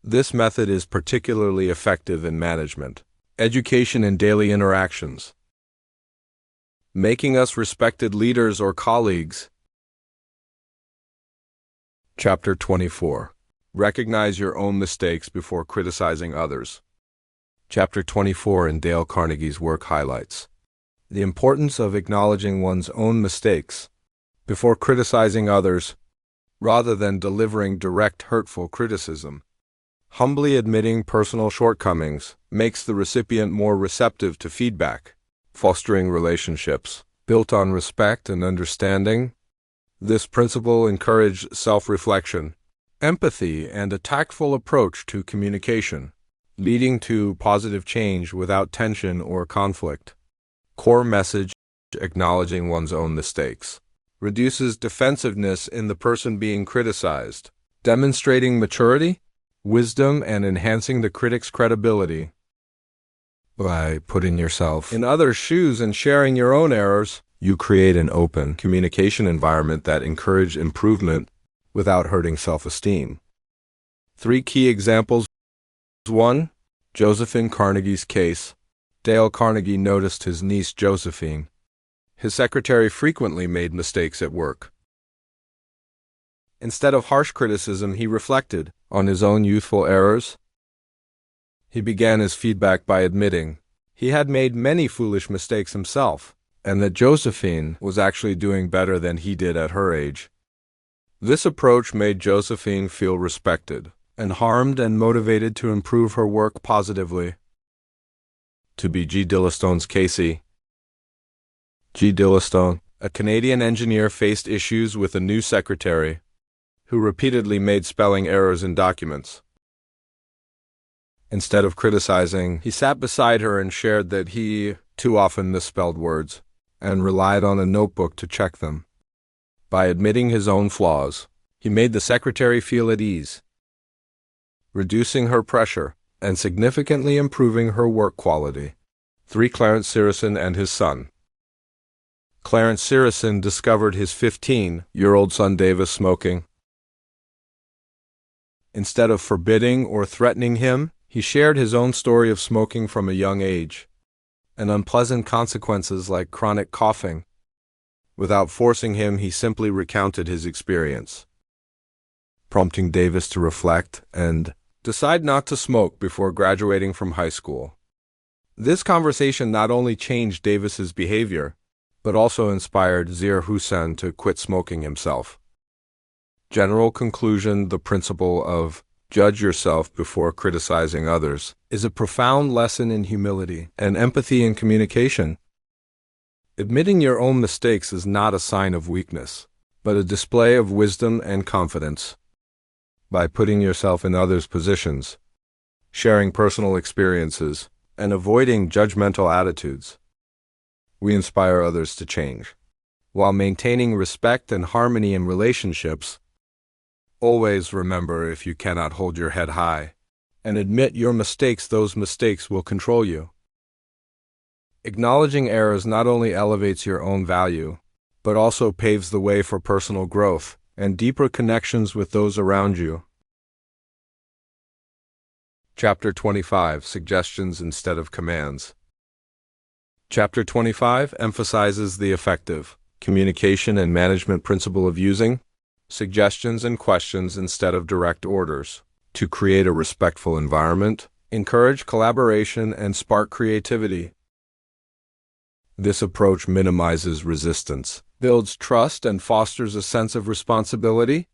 This method is particularly effective in management, education, and daily interactions, making us respected leaders or colleagues. Chapter 24. Recognize your own mistakes before criticizing others. Chapter 24 in Dale Carnegie's work highlights the importance of acknowledging one's own mistakes before criticizing others, rather than delivering direct hurtful criticism. Humbly admitting personal shortcomings makes the recipient more receptive to feedback, fostering relationships built on respect and understanding. This principle encourages self-reflection, empathy, and a tactful approach to communication, leading to positive change without tension or conflict. Core message: acknowledging one's own mistakes reduces defensiveness in the person being criticized, demonstrating maturity, wisdom, and enhancing the critic's credibility. By putting yourself in others' shoes and sharing your own errors, you create an open communication environment that encourages improvement without hurting self-esteem. 3 key examples. 1. Josephine Carnegie's case. Dale Carnegie noticed his niece Josephine. His secretary frequently made mistakes at work. Instead of harsh criticism, he reflected on his own youthful errors. He began his feedback by admitting he had made many foolish mistakes himself, and that Josephine was actually doing better than he did at her age. This approach made Josephine feel respected and harmed and motivated to improve her work positively. To be G. Dillestone's Casey. G. Dillestone, a Canadian engineer, faced issues with a new secretary who repeatedly made spelling errors in documents. Instead of criticizing, he sat beside her and shared that he too often misspelled words and relied on a notebook to check them. By admitting his own flaws, he made the secretary feel at ease, reducing her pressure and significantly improving her work quality. 3. Clarence Sirison and his son. Clarence Sirison discovered his 15-year-old son Davis smoking. Instead of forbidding or threatening him, he shared his own story of smoking from a young age and unpleasant consequences like chronic coughing. Without forcing him, he simply recounted his experience, prompting Davis to reflect and decide not to smoke before graduating from high school. This conversation not only changed Davis's behavior, but also inspired Zahir Hussain to quit smoking himself. General conclusion: the principle of judge yourself before criticizing others is a profound lesson in humility and empathy in communication. Admitting your own mistakes is not a sign of weakness, but a display of wisdom and confidence. By putting yourself in others' positions, sharing personal experiences, and avoiding judgmental attitudes, we inspire others to change, while maintaining respect and harmony in relationships. Always remember, if you cannot hold your head high and admit your mistakes, those mistakes will control you. Acknowledging errors not only elevates your own value, but also paves the way for personal growth and deeper connections with those around you. Chapter 25. Suggestions instead of commands. Chapter 25 emphasizes the effective communication and management principle of using suggestions and questions instead of direct orders to create a respectful environment, encourage collaboration, and spark creativity. This approach minimizes resistance, builds trust, and fosters a sense of responsibility.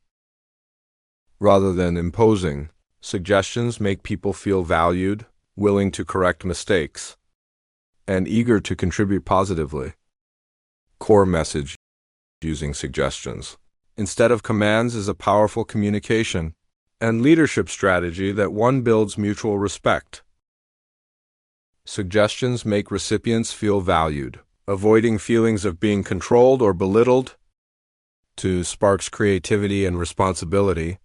Rather than imposing, suggestions make people feel valued, willing to correct mistakes, and eager to contribute positively. Core message using suggestions instead of commands is a powerful communication and leadership strategy that one builds mutual respect. Suggestions make recipients feel valued, avoiding feelings of being controlled or belittled. 2. Sparks creativity and responsibility.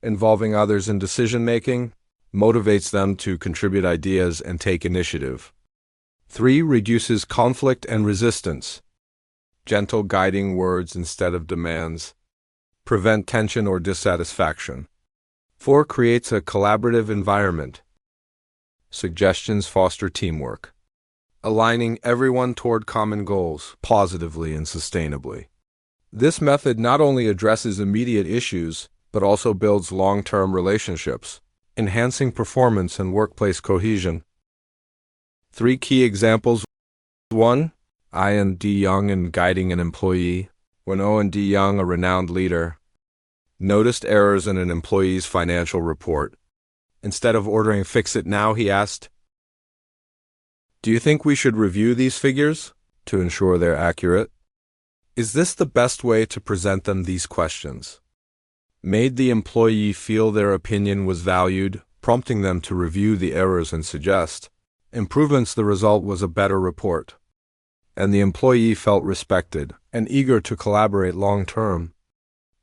Involving others in decision-making motivates them to contribute ideas and take initiative. 3. Reduces conflict and resistance. Gentle guiding words instead of demands prevent tension or dissatisfaction. 4. Creates a collaborative environment. Suggestions foster teamwork, aligning everyone toward common goals positively and sustainably. This method not only addresses immediate issues, but also builds long-term relationships, enhancing performance and workplace cohesion. 3 key examples. 1. I&D Young in guiding an employee. When O&D Young, a renowned leader, noticed errors in an employee's financial report, instead of ordering "fix it now," he asked, "Do you think we should review these figures to ensure they're accurate? Is this the best way to present them?" These questions made the employee feel their opinion was valued, prompting them to review the errors and suggest improvements. The result was a better report, and the employee felt respected and eager to collaborate long-term.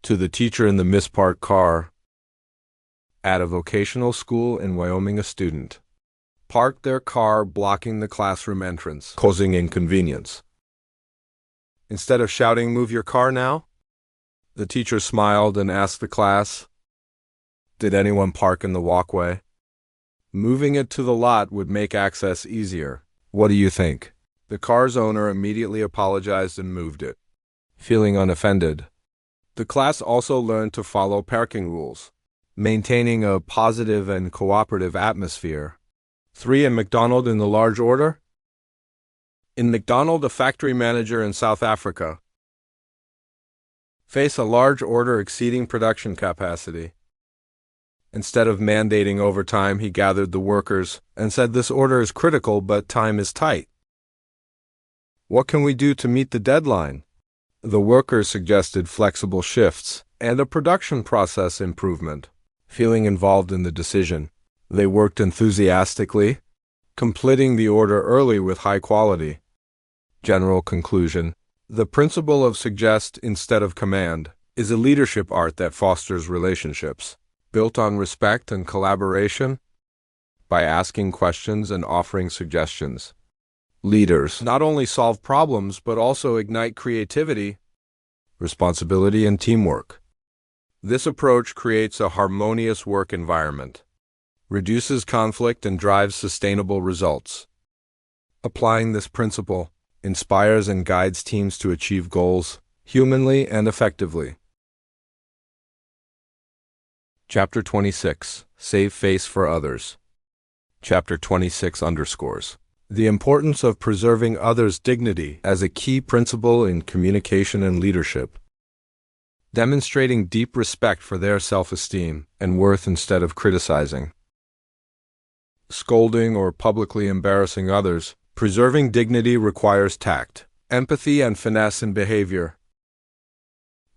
To the teacher in the misparked car. At a vocational school in Wyoming, a student parked their car blocking the classroom entrance, causing inconvenience. Instead of shouting, "Move your car now," the teacher smiled and asked the class, "Did anyone park in the walkway? Moving it to the lot would make access easier. What do you think?" The car's owner immediately apologized and moved it, feeling unoffended. The class also learned to follow parking rules, maintaining a positive and cooperative atmosphere. 3. In McDonald in the large order. In McDonald, a factory manager in South Africa faced a large order exceeding production capacity. Instead of mandating overtime, he gathered the workers and said, "This order is critical, but time is tight. What can we do to meet the deadline?" The workers suggested flexible shifts and a production process improvement. Feeling involved in the decision, they worked enthusiastically, completing the order early with high quality. General conclusion: the principle of suggest instead of command is a leadership art that fosters relationships built on respect and collaboration. By asking questions and offering suggestions, leaders not only solve problems but also ignite creativity, responsibility, and teamwork. This approach creates a harmonious work environment, reduces conflict, and drives sustainable results. Applying this principle inspires and guides teams to achieve goals humanly and effectively. Chapter 26. Save face for others. Chapter 26 underscores the importance of preserving others' dignity as a key principle in communication and leadership, demonstrating deep respect for their self-esteem and worth instead of criticizing, scolding, or publicly embarrassing others. Preserving dignity requires tact, empathy, and finesse in behavior.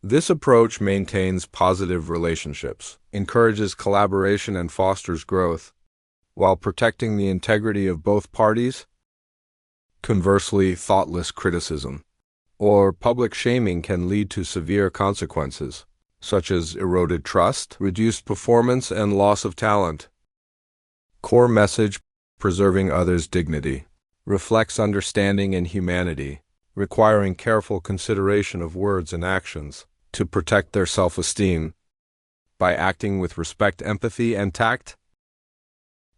This approach maintains positive relationships, encourages collaboration, and fosters growth, while protecting the integrity of both parties. Conversely, thoughtless criticism or public shaming can lead to severe consequences, such as eroded trust, reduced performance, and loss of talent. Core message: preserving others' dignity reflects understanding and humanity, requiring careful consideration of words and actions to protect their self-esteem. By acting with respect, empathy, and tact,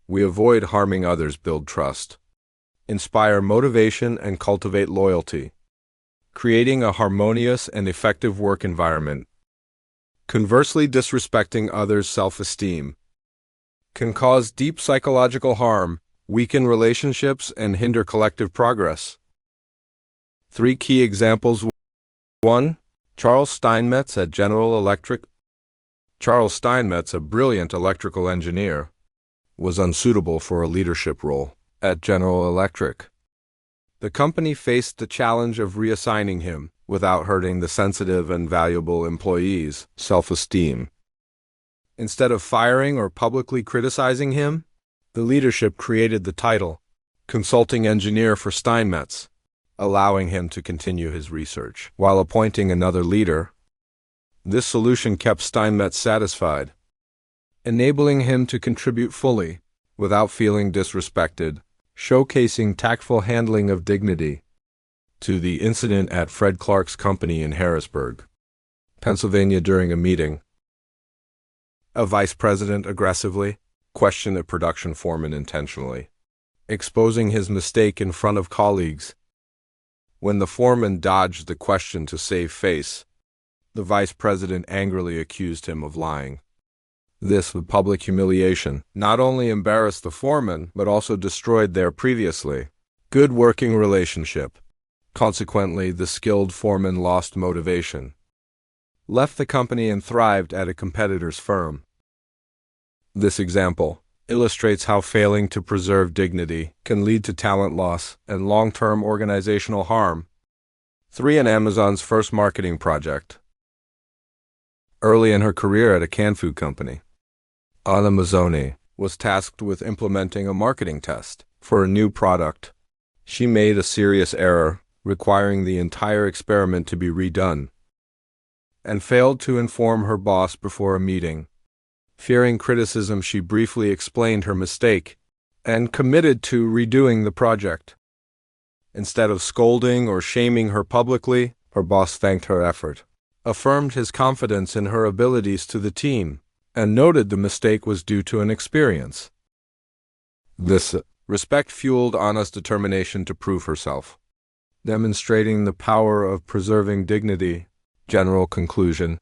we avoid harming others, build trust, inspire motivation and cultivate loyalty, creating a harmonious and effective work environment. Conversely, disrespecting others' self-esteem can cause deep psychological harm, weaken relationships, and hinder collective progress. 3 key examples. 1. Charles Steinmetz at General Electric. Charles Steinmetz, a brilliant electrical engineer, was unsuitable for a leadership role at General Electric. The company faced the challenge of reassigning him without hurting the sensitive and valuable employees' self-esteem. Instead of firing or publicly criticizing him, the leadership created the title Consulting Engineer for Steinmetz, allowing him to continue his research while appointing another leader. This solution kept Steinmetz satisfied, enabling him to contribute fully without feeling disrespected, showcasing tactful handling of dignity. To the incident at Fred Clark's company in Harrisburg, Pennsylvania. During a meeting, a vice president aggressively questioned a production foreman intentionally, exposing his mistake in front of colleagues. When the foreman dodged the question to save face, the vice president angrily accused him of lying. This public humiliation not only embarrassed the foreman, but also destroyed their previously good working relationship. Consequently, the skilled foreman lost motivation, left the company, and thrived at a competitor's firm. This example illustrates how failing to preserve dignity can lead to talent loss and long-term organizational harm. 3. In Amazon's first marketing project. Early in her career at a canned food company, Anna Mazzoni was tasked with implementing a marketing test for a new product. She made a serious error, requiring the entire experiment to be redone, and failed to inform her boss before a meeting. Fearing criticism, she briefly explained her mistake and committed to redoing the project. Instead of scolding or shaming her publicly, her boss thanked her effort, affirmed his confidence in her abilities to the team, and noted the mistake was due to an experience. This respect fueled Anna's determination to prove herself, demonstrating the power of preserving dignity. General conclusion: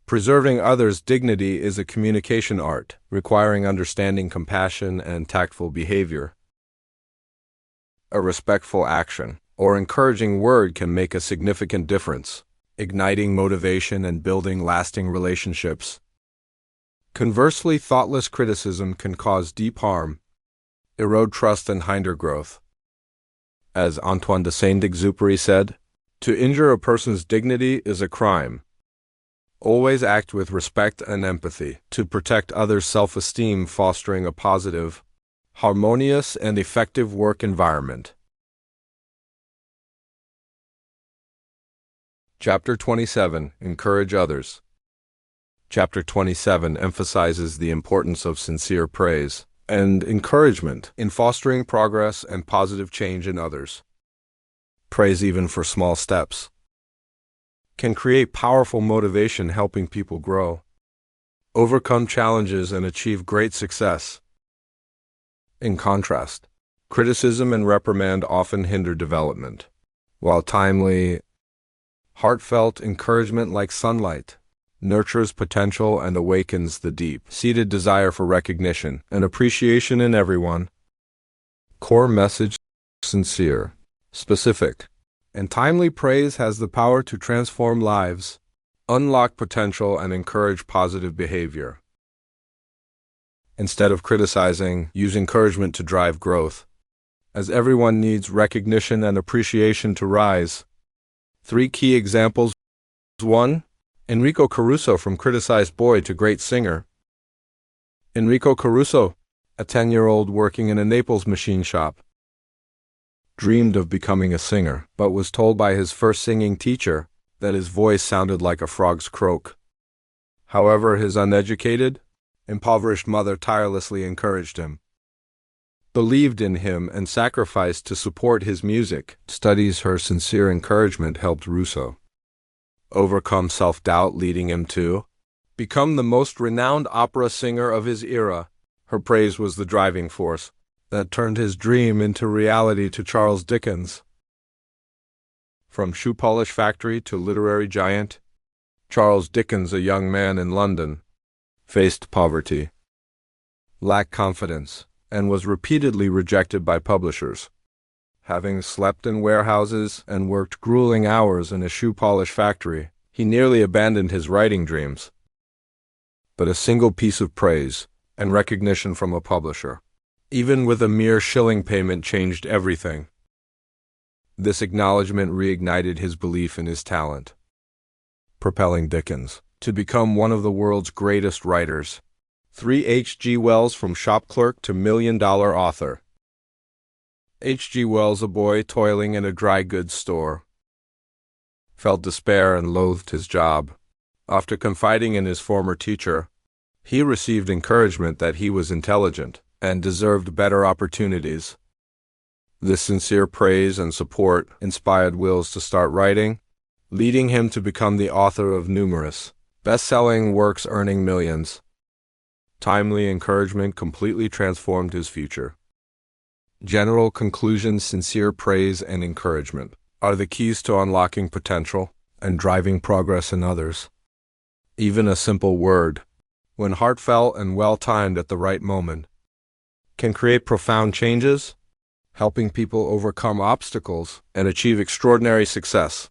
preserving others' dignity is a communication art, requiring understanding, compassion, and tactful behavior. A respectful action or encouraging word can make a significant difference, igniting motivation and building lasting relationships. Conversely, thoughtless criticism can cause deep harm, erode trust, and hinder growth. As Antoine de Saint-Exupéry said, "To injure a person's dignity is a crime. Always act with respect and empathy to protect others' self-esteem, fostering a positive, harmonious, and effective work environment." Chapter 27. Encourage others. Chapter 27 emphasizes the importance of sincere praise and encouragement in fostering progress and positive change in others. Praise, even for small steps, can create powerful motivation, helping people grow, overcome challenges, and achieve great success. In contrast, criticism and reprimand often hinder development, while timely, heartfelt encouragement, like sunlight, nurtures potential and awakens the deep-seated desire for recognition and appreciation in everyone. Core message: sincere, specific, and timely praise has the power to transform lives, unlock potential, and encourage positive behavior. Instead of criticizing, use encouragement to drive growth, as everyone needs recognition and appreciation to rise. 3 key examples. 1. Enrico Caruso, from criticized boy to great singer. Enrico Caruso, a 10-year-old working in a Naples machine shop, dreamed of becoming a singer, but was told by his first singing teacher that his voice sounded like a frog's croak. However, his uneducated, impoverished mother tirelessly encouraged him, believed in him, and sacrificed to support his music studies. Her sincere encouragement helped Russo overcome self-doubt, leading him to become the most renowned opera singer of his era. Her praise was the driving force that turned his dream into reality to Charles Dickens. From shoe polish factory to literary giant, Charles Dickens, a young man in London, faced poverty, lacked confidence, and was repeatedly rejected by publishers. Having slept in warehouses and worked grueling hours in a shoe polish factory, he nearly abandoned his writing dreams. But a single piece of praise and recognition from a publisher, even with a mere shilling payment, changed everything. This acknowledgement reignited his belief in his talent, propelling Dickens to become one of the world's greatest writers. 3 H.G. Wells, from shop clerk to million-dollar author. H.G. Wells, a boy toiling in a dry goods store, felt despair and loathed his job. After confiding in his former teacher, he received encouragement that he was intelligent and deserved better opportunities. This sincere praise and support inspired Wells to start writing, leading him to become the author of numerous best-selling works earning millions. Timely encouragement completely transformed his future. General conclusion: sincere praise and encouragement are the keys to unlocking potential and driving progress in others. Even a simple word, when heartfelt and well-timed at the right moment, can create profound changes, helping people overcome obstacles and achieve extraordinary success.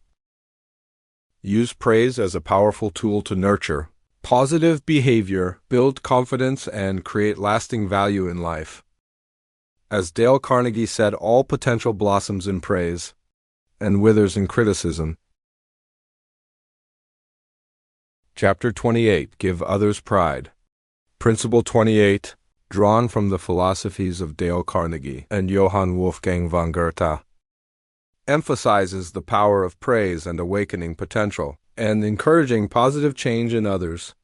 Use praise as a powerful tool to nurture positive behavior, build confidence, and create lasting value in life. As Dale Carnegie said, all potential blossoms in praise and withers in criticism. Chapter 28. Give others pride. Principle 28, drawn from the philosophies of Dale Carnegie and Johann Wolfgang von Goethe, emphasizes the power of praise and awakening potential and encouraging positive change in others.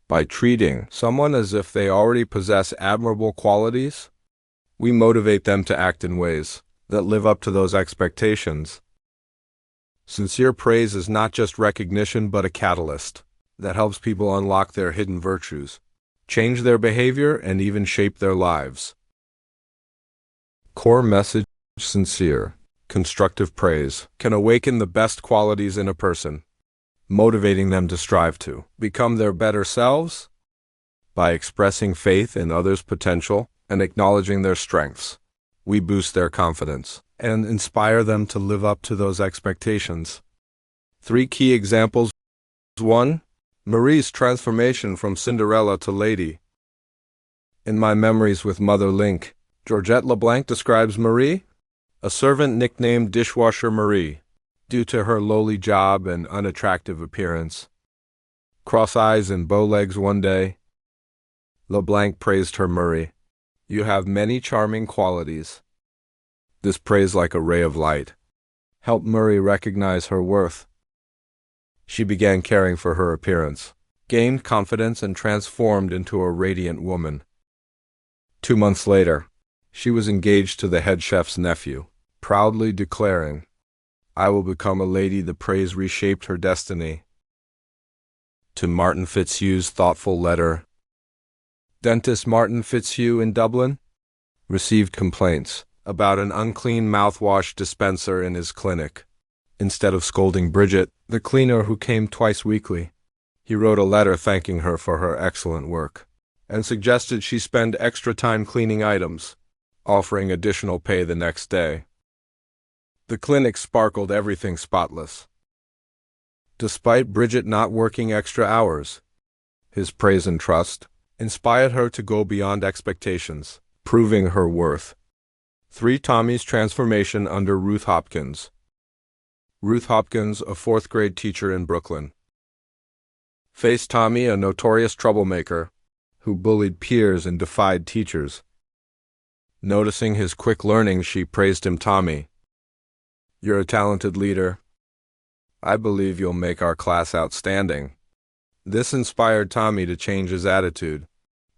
By treating someone as if they already possess admirable qualities, we motivate them to act in ways that live up to those expectations. Sincere praise is not just recognition but a catalyst that helps people unlock their hidden virtues, change their behavior, and even shape their lives. Core message: sincere, constructive praise can awaken the best qualities in a person, motivating them to strive to become their better selves. By expressing faith in others' potential and acknowledging their strengths, we boost their confidence and inspire them to live up to those expectations. 3 key examples. 1. Marie's transformation from Cinderella to Lady. In My Memories with Mother Link, Georgette LeBlanc describes Marie, a servant nicknamed Dishwasher Marie, due to her lowly job and unattractive appearance. Cross eyes and bow legs one day, LeBlanc praised her. Marie, you have many charming qualities. This praise, like a ray of light, helped Marie recognize her worth. She began caring for her appearance, gained confidence, and transformed into a radiant woman. 2 months later, she was engaged to the head chef's nephew, proudly declaring, "I will become a lady." The praise reshaped her destiny. To Martin Fitzhugh's thoughtful letter. Dentist Martin Fitzhugh in Dublin received complaints about an unclean mouthwash dispenser in his clinic. Instead of scolding Bridget, the cleaner who came twice weekly, he wrote a letter thanking her for her excellent work and suggested she spend extra time cleaning items, offering additional pay the next day. The clinic sparkled, everything spotless. Despite Bridget not working extra hours, his praise and trust inspired her to go beyond expectations, proving her worth. 3. Tommy's transformation under Ruth Hopkins. Ruth Hopkins, a 4th grade teacher in Brooklyn, faced Tommy, a notorious troublemaker who bullied peers and defied teachers. Noticing his quick learning, she praised him. "Tommy, you're a talented leader. I believe you'll make our class outstanding." This inspired Tommy to change his attitude,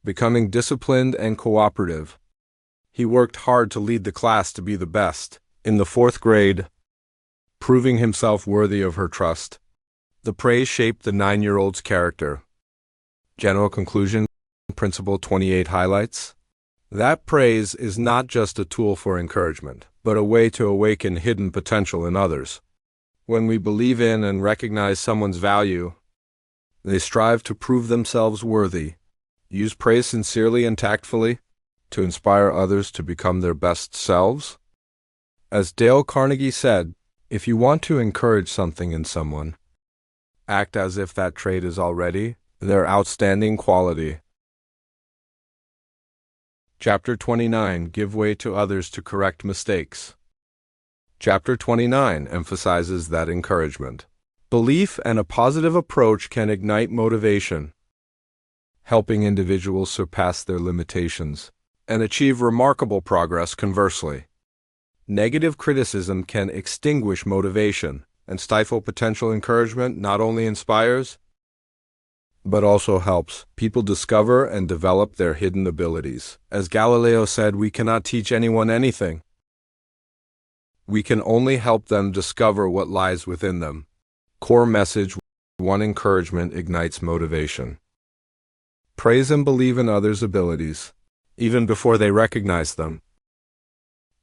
becoming disciplined and cooperative. He worked hard to lead the class to be the best in the 4th grade, proving himself worthy of her trust. The praise shaped the 9-year-old's character. General conclusion. Principle 28 highlights: That praise is not just a tool for encouragement, but a way to awaken hidden potential in others. When we believe in and recognize someone's value, they strive to prove themselves worthy. Use praise sincerely and tactfully to inspire others to become their best selves. As Dale Carnegie said, if you want to encourage something in someone, act as if that trait is already their outstanding quality. Chapter 29. Give way to others to correct mistakes. Chapter 29 emphasizes that encouragement, belief, and a positive approach can ignite motivation, helping individuals surpass their limitations and achieve remarkable progress. Conversely, negative criticism can extinguish motivation and stifle potential. Encouragement not only inspires, but also helps people discover and develop their hidden abilities. As Galileo said, we cannot teach anyone anything. We can only help them discover what lies within them. Core message 1. Encouragement ignites motivation. Praise and believe in others' abilities, even before they recognize them,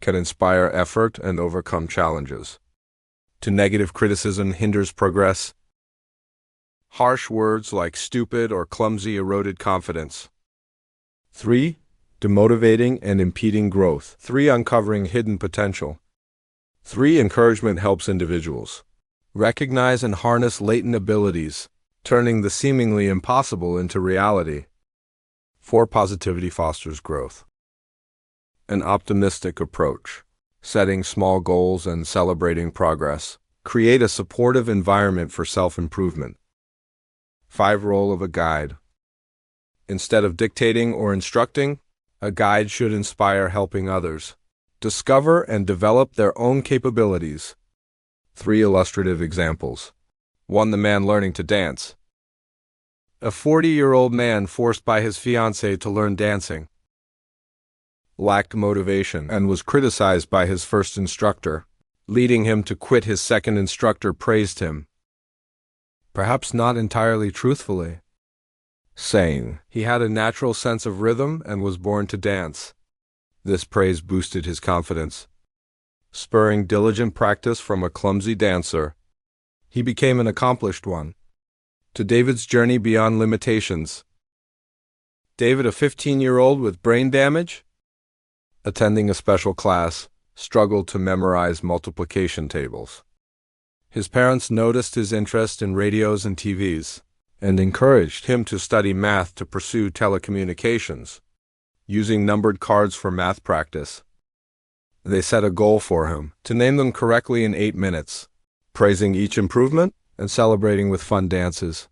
can inspire effort and overcome challenges. 2. Negative criticism hinders progress. Harsh words like stupid or clumsy eroded confidence. 3. Demotivating and impeding growth. 3. Uncovering hidden potential. 3. Encouragement helps individuals recognize and harness latent abilities, turning the seemingly impossible into reality. 4. Positivity fosters growth. An optimistic approach, setting small goals and celebrating progress, create a supportive environment for self-improvement. 5. Role of a guide. Instead of dictating or instructing, a guide should inspire, helping others discover and develop their own capabilities. 3 illustrative examples. 1. The man learning to dance. A 40-year-old man forced by his fiancée to learn dancing lacked motivation and was criticized by his first instructor, leading him to quit. His second instructor praised him, perhaps not entirely truthfully, saying he had a natural sense of rhythm and was born to dance. This praise boosted his confidence. Spurring diligent practice from a clumsy dancer, he became an accomplished one. To David's journey beyond limitations. David, a 15-year-old with brain damage, attending a special class, struggled to memorize multiplication tables. His parents noticed his interest in radios and TVs and encouraged him to study math to pursue telecommunications, using numbered cards for math practice. They set a goal for him to name them correctly in 8 minutes, praising each improvement and celebrating with fun dances.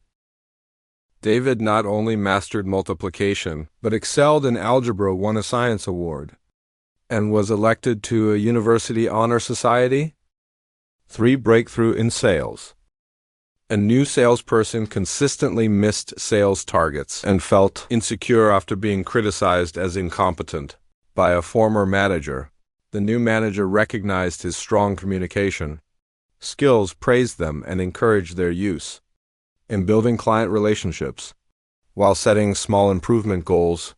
David not only mastered multiplication, but excelled in algebra, won a science award, and was elected to a university honor society. 3. Breakthrough in sales. A new salesperson consistently missed sales targets and felt insecure after being criticized as incompetent by a former manager. The new manager recognized his strong communication skills, praised them, and encouraged their use. In building client relationships, while setting small improvement goals,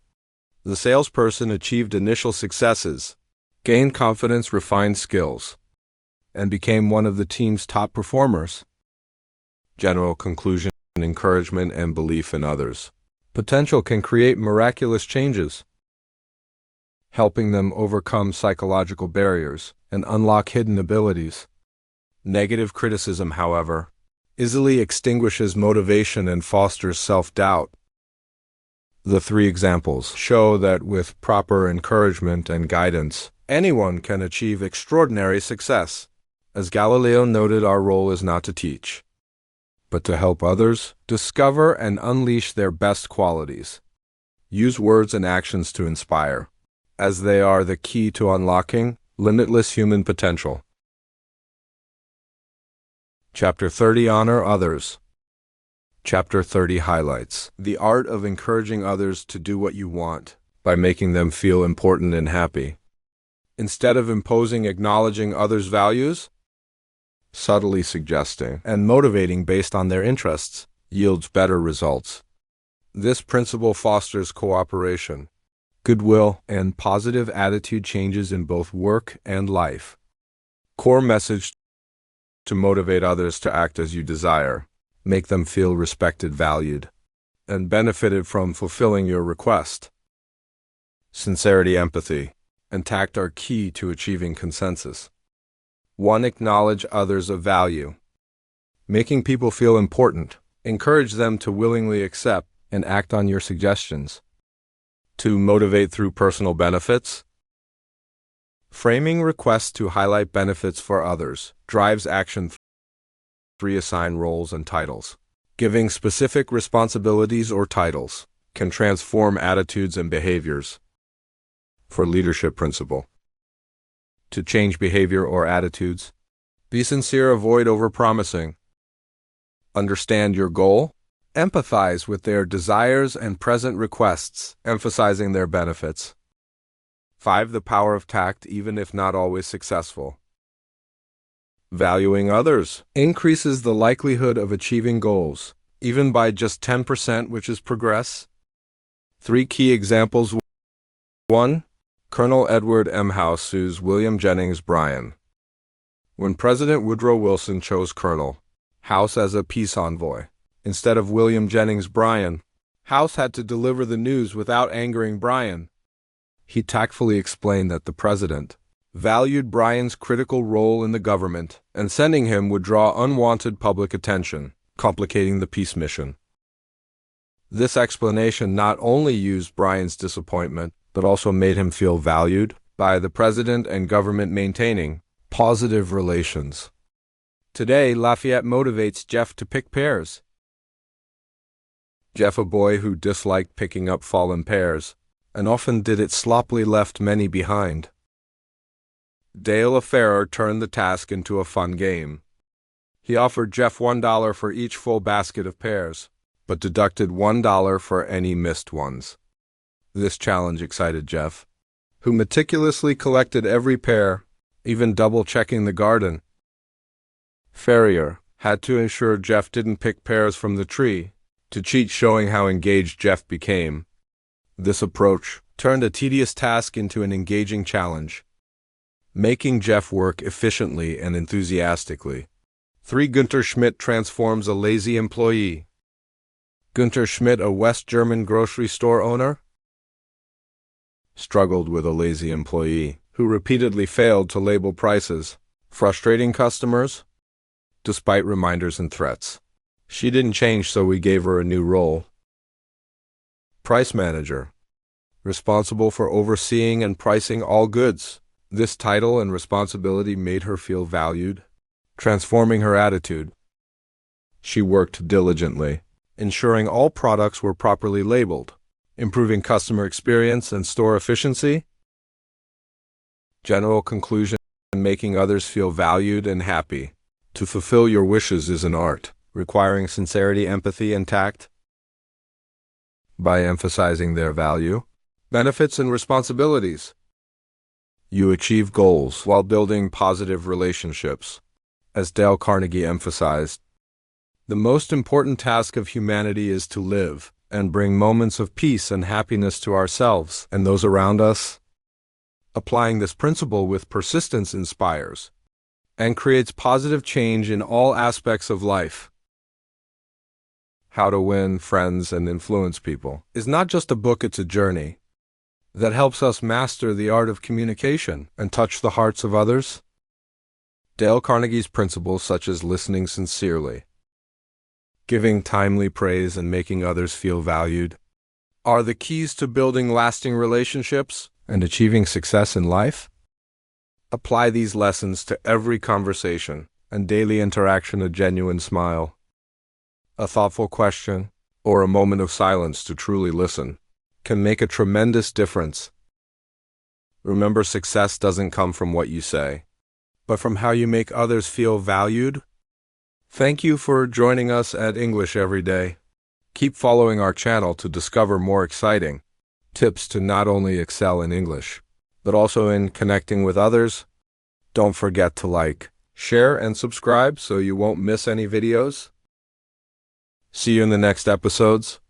the salesperson achieved initial successes, gained confidence, refined skills, and became one of the team's top performers. General conclusion: encouragement and belief in others' potential can create miraculous changes, helping them overcome psychological barriers and unlock hidden abilities. Negative criticism, however, easily extinguishes motivation and fosters self-doubt. The 3 examples show that with proper encouragement and guidance, anyone can achieve extraordinary success. As Galileo noted, our role is not to teach, but to help others discover and unleash their best qualities. Use words and actions to inspire, as they are the key to unlocking limitless human potential. Chapter 30. Honor others. Chapter 30 highlights the art of encouraging others to do what you want by making them feel important and happy. Instead of imposing, acknowledging others' values, subtly suggesting and motivating based on their interests yields better results. This principle fosters cooperation goodwill, and positive attitude changes in both work and life. Core message: to motivate others to act as you desire, make them feel respected, valued, and benefited from fulfilling your request. Sincerity, empathy, and tact are key to achieving consensus. 1. Acknowledge others of value. Making people feel important. Encourage them to willingly accept and act on your suggestions. 2. Motivate through personal benefits. Framing requests to highlight benefits for others drives action. 3. Assign roles and titles. Giving specific responsibilities or titles can transform attitudes and behaviors. For leadership principle: to change behavior or attitudes, be sincere, avoid overpromising. Understand your goal. Empathize with their desires and present requests, emphasizing their benefits. 5. The power of tact, even if not always successful. Valuing others increases the likelihood of achieving goals, even by just 10%, which is progress. 3 key examples. 1. Colonel Edward M. House sues William Jennings Bryan. When President Woodrow Wilson chose Colonel House as a peace envoy instead of William Jennings Bryan, House had to deliver the news without angering Bryan. He tactfully explained that the president valued Bryan's critical role in the government, and sending him would draw unwanted public attention, complicating the peace mission. This explanation not only used Bryan's disappointment, but also made him feel valued by the president and government, maintaining positive relations. Today, Lafayette motivates Jeff to pick pears. Jeff, a boy who disliked picking up fallen pears, and often did it sloppily, left many behind. Dale, a farer, turned the task into a fun game. He offered Jeff $1 for each full basket of pears, but deducted $1 for any missed ones. This challenge excited Jeff, who meticulously collected every pear, even double-checking the garden. Farrier had to ensure Jeff didn't pick pears from the tree, to cheat, showing how engaged Jeff became. This approach turned a tedious task into an engaging challenge, making Jeff work efficiently and enthusiastically. 3. Günther Schmidt transforms a lazy employee. Günther Schmidt, a West German grocery store owner, struggled with a lazy employee who repeatedly failed to label prices, frustrating customers despite reminders and threats. She didn't change, so we gave her a new role. Price manager, responsible for overseeing and pricing all goods. This title and responsibility made her feel valued, transforming her attitude. She worked diligently, ensuring all products were properly labeled, improving customer experience and store efficiency. General conclusion: making others feel valued and happy. To fulfill your wishes is an art, requiring sincerity, empathy, and tact. By emphasizing their value, benefits, and responsibilities, you achieve goals while building positive relationships. As Dale Carnegie emphasized, the most important task of humanity is to live and bring moments of peace and happiness to ourselves and those around us. Applying this principle with persistence inspires and creates positive change in all aspects of life. How to Win Friends and Influence People is not just a book, it's a journey that helps us master the art of communication and touch the hearts of others. Dale Carnegie's principles, such as listening sincerely, giving timely praise, and making others feel valued, are the keys to building lasting relationships and achieving success in life. Apply these lessons to every conversation and daily interaction. A genuine smile, a thoughtful question, or a moment of silence to truly listen can make a tremendous difference. Remember, success doesn't come from what you say, but from how you make others feel valued. Thank you for joining us at English Every Day. Keep following our channel to discover more exciting tips to not only excel in English, but also in connecting with others. Don't forget to like, share, and subscribe so you won't miss any videos. See you in the next episodes.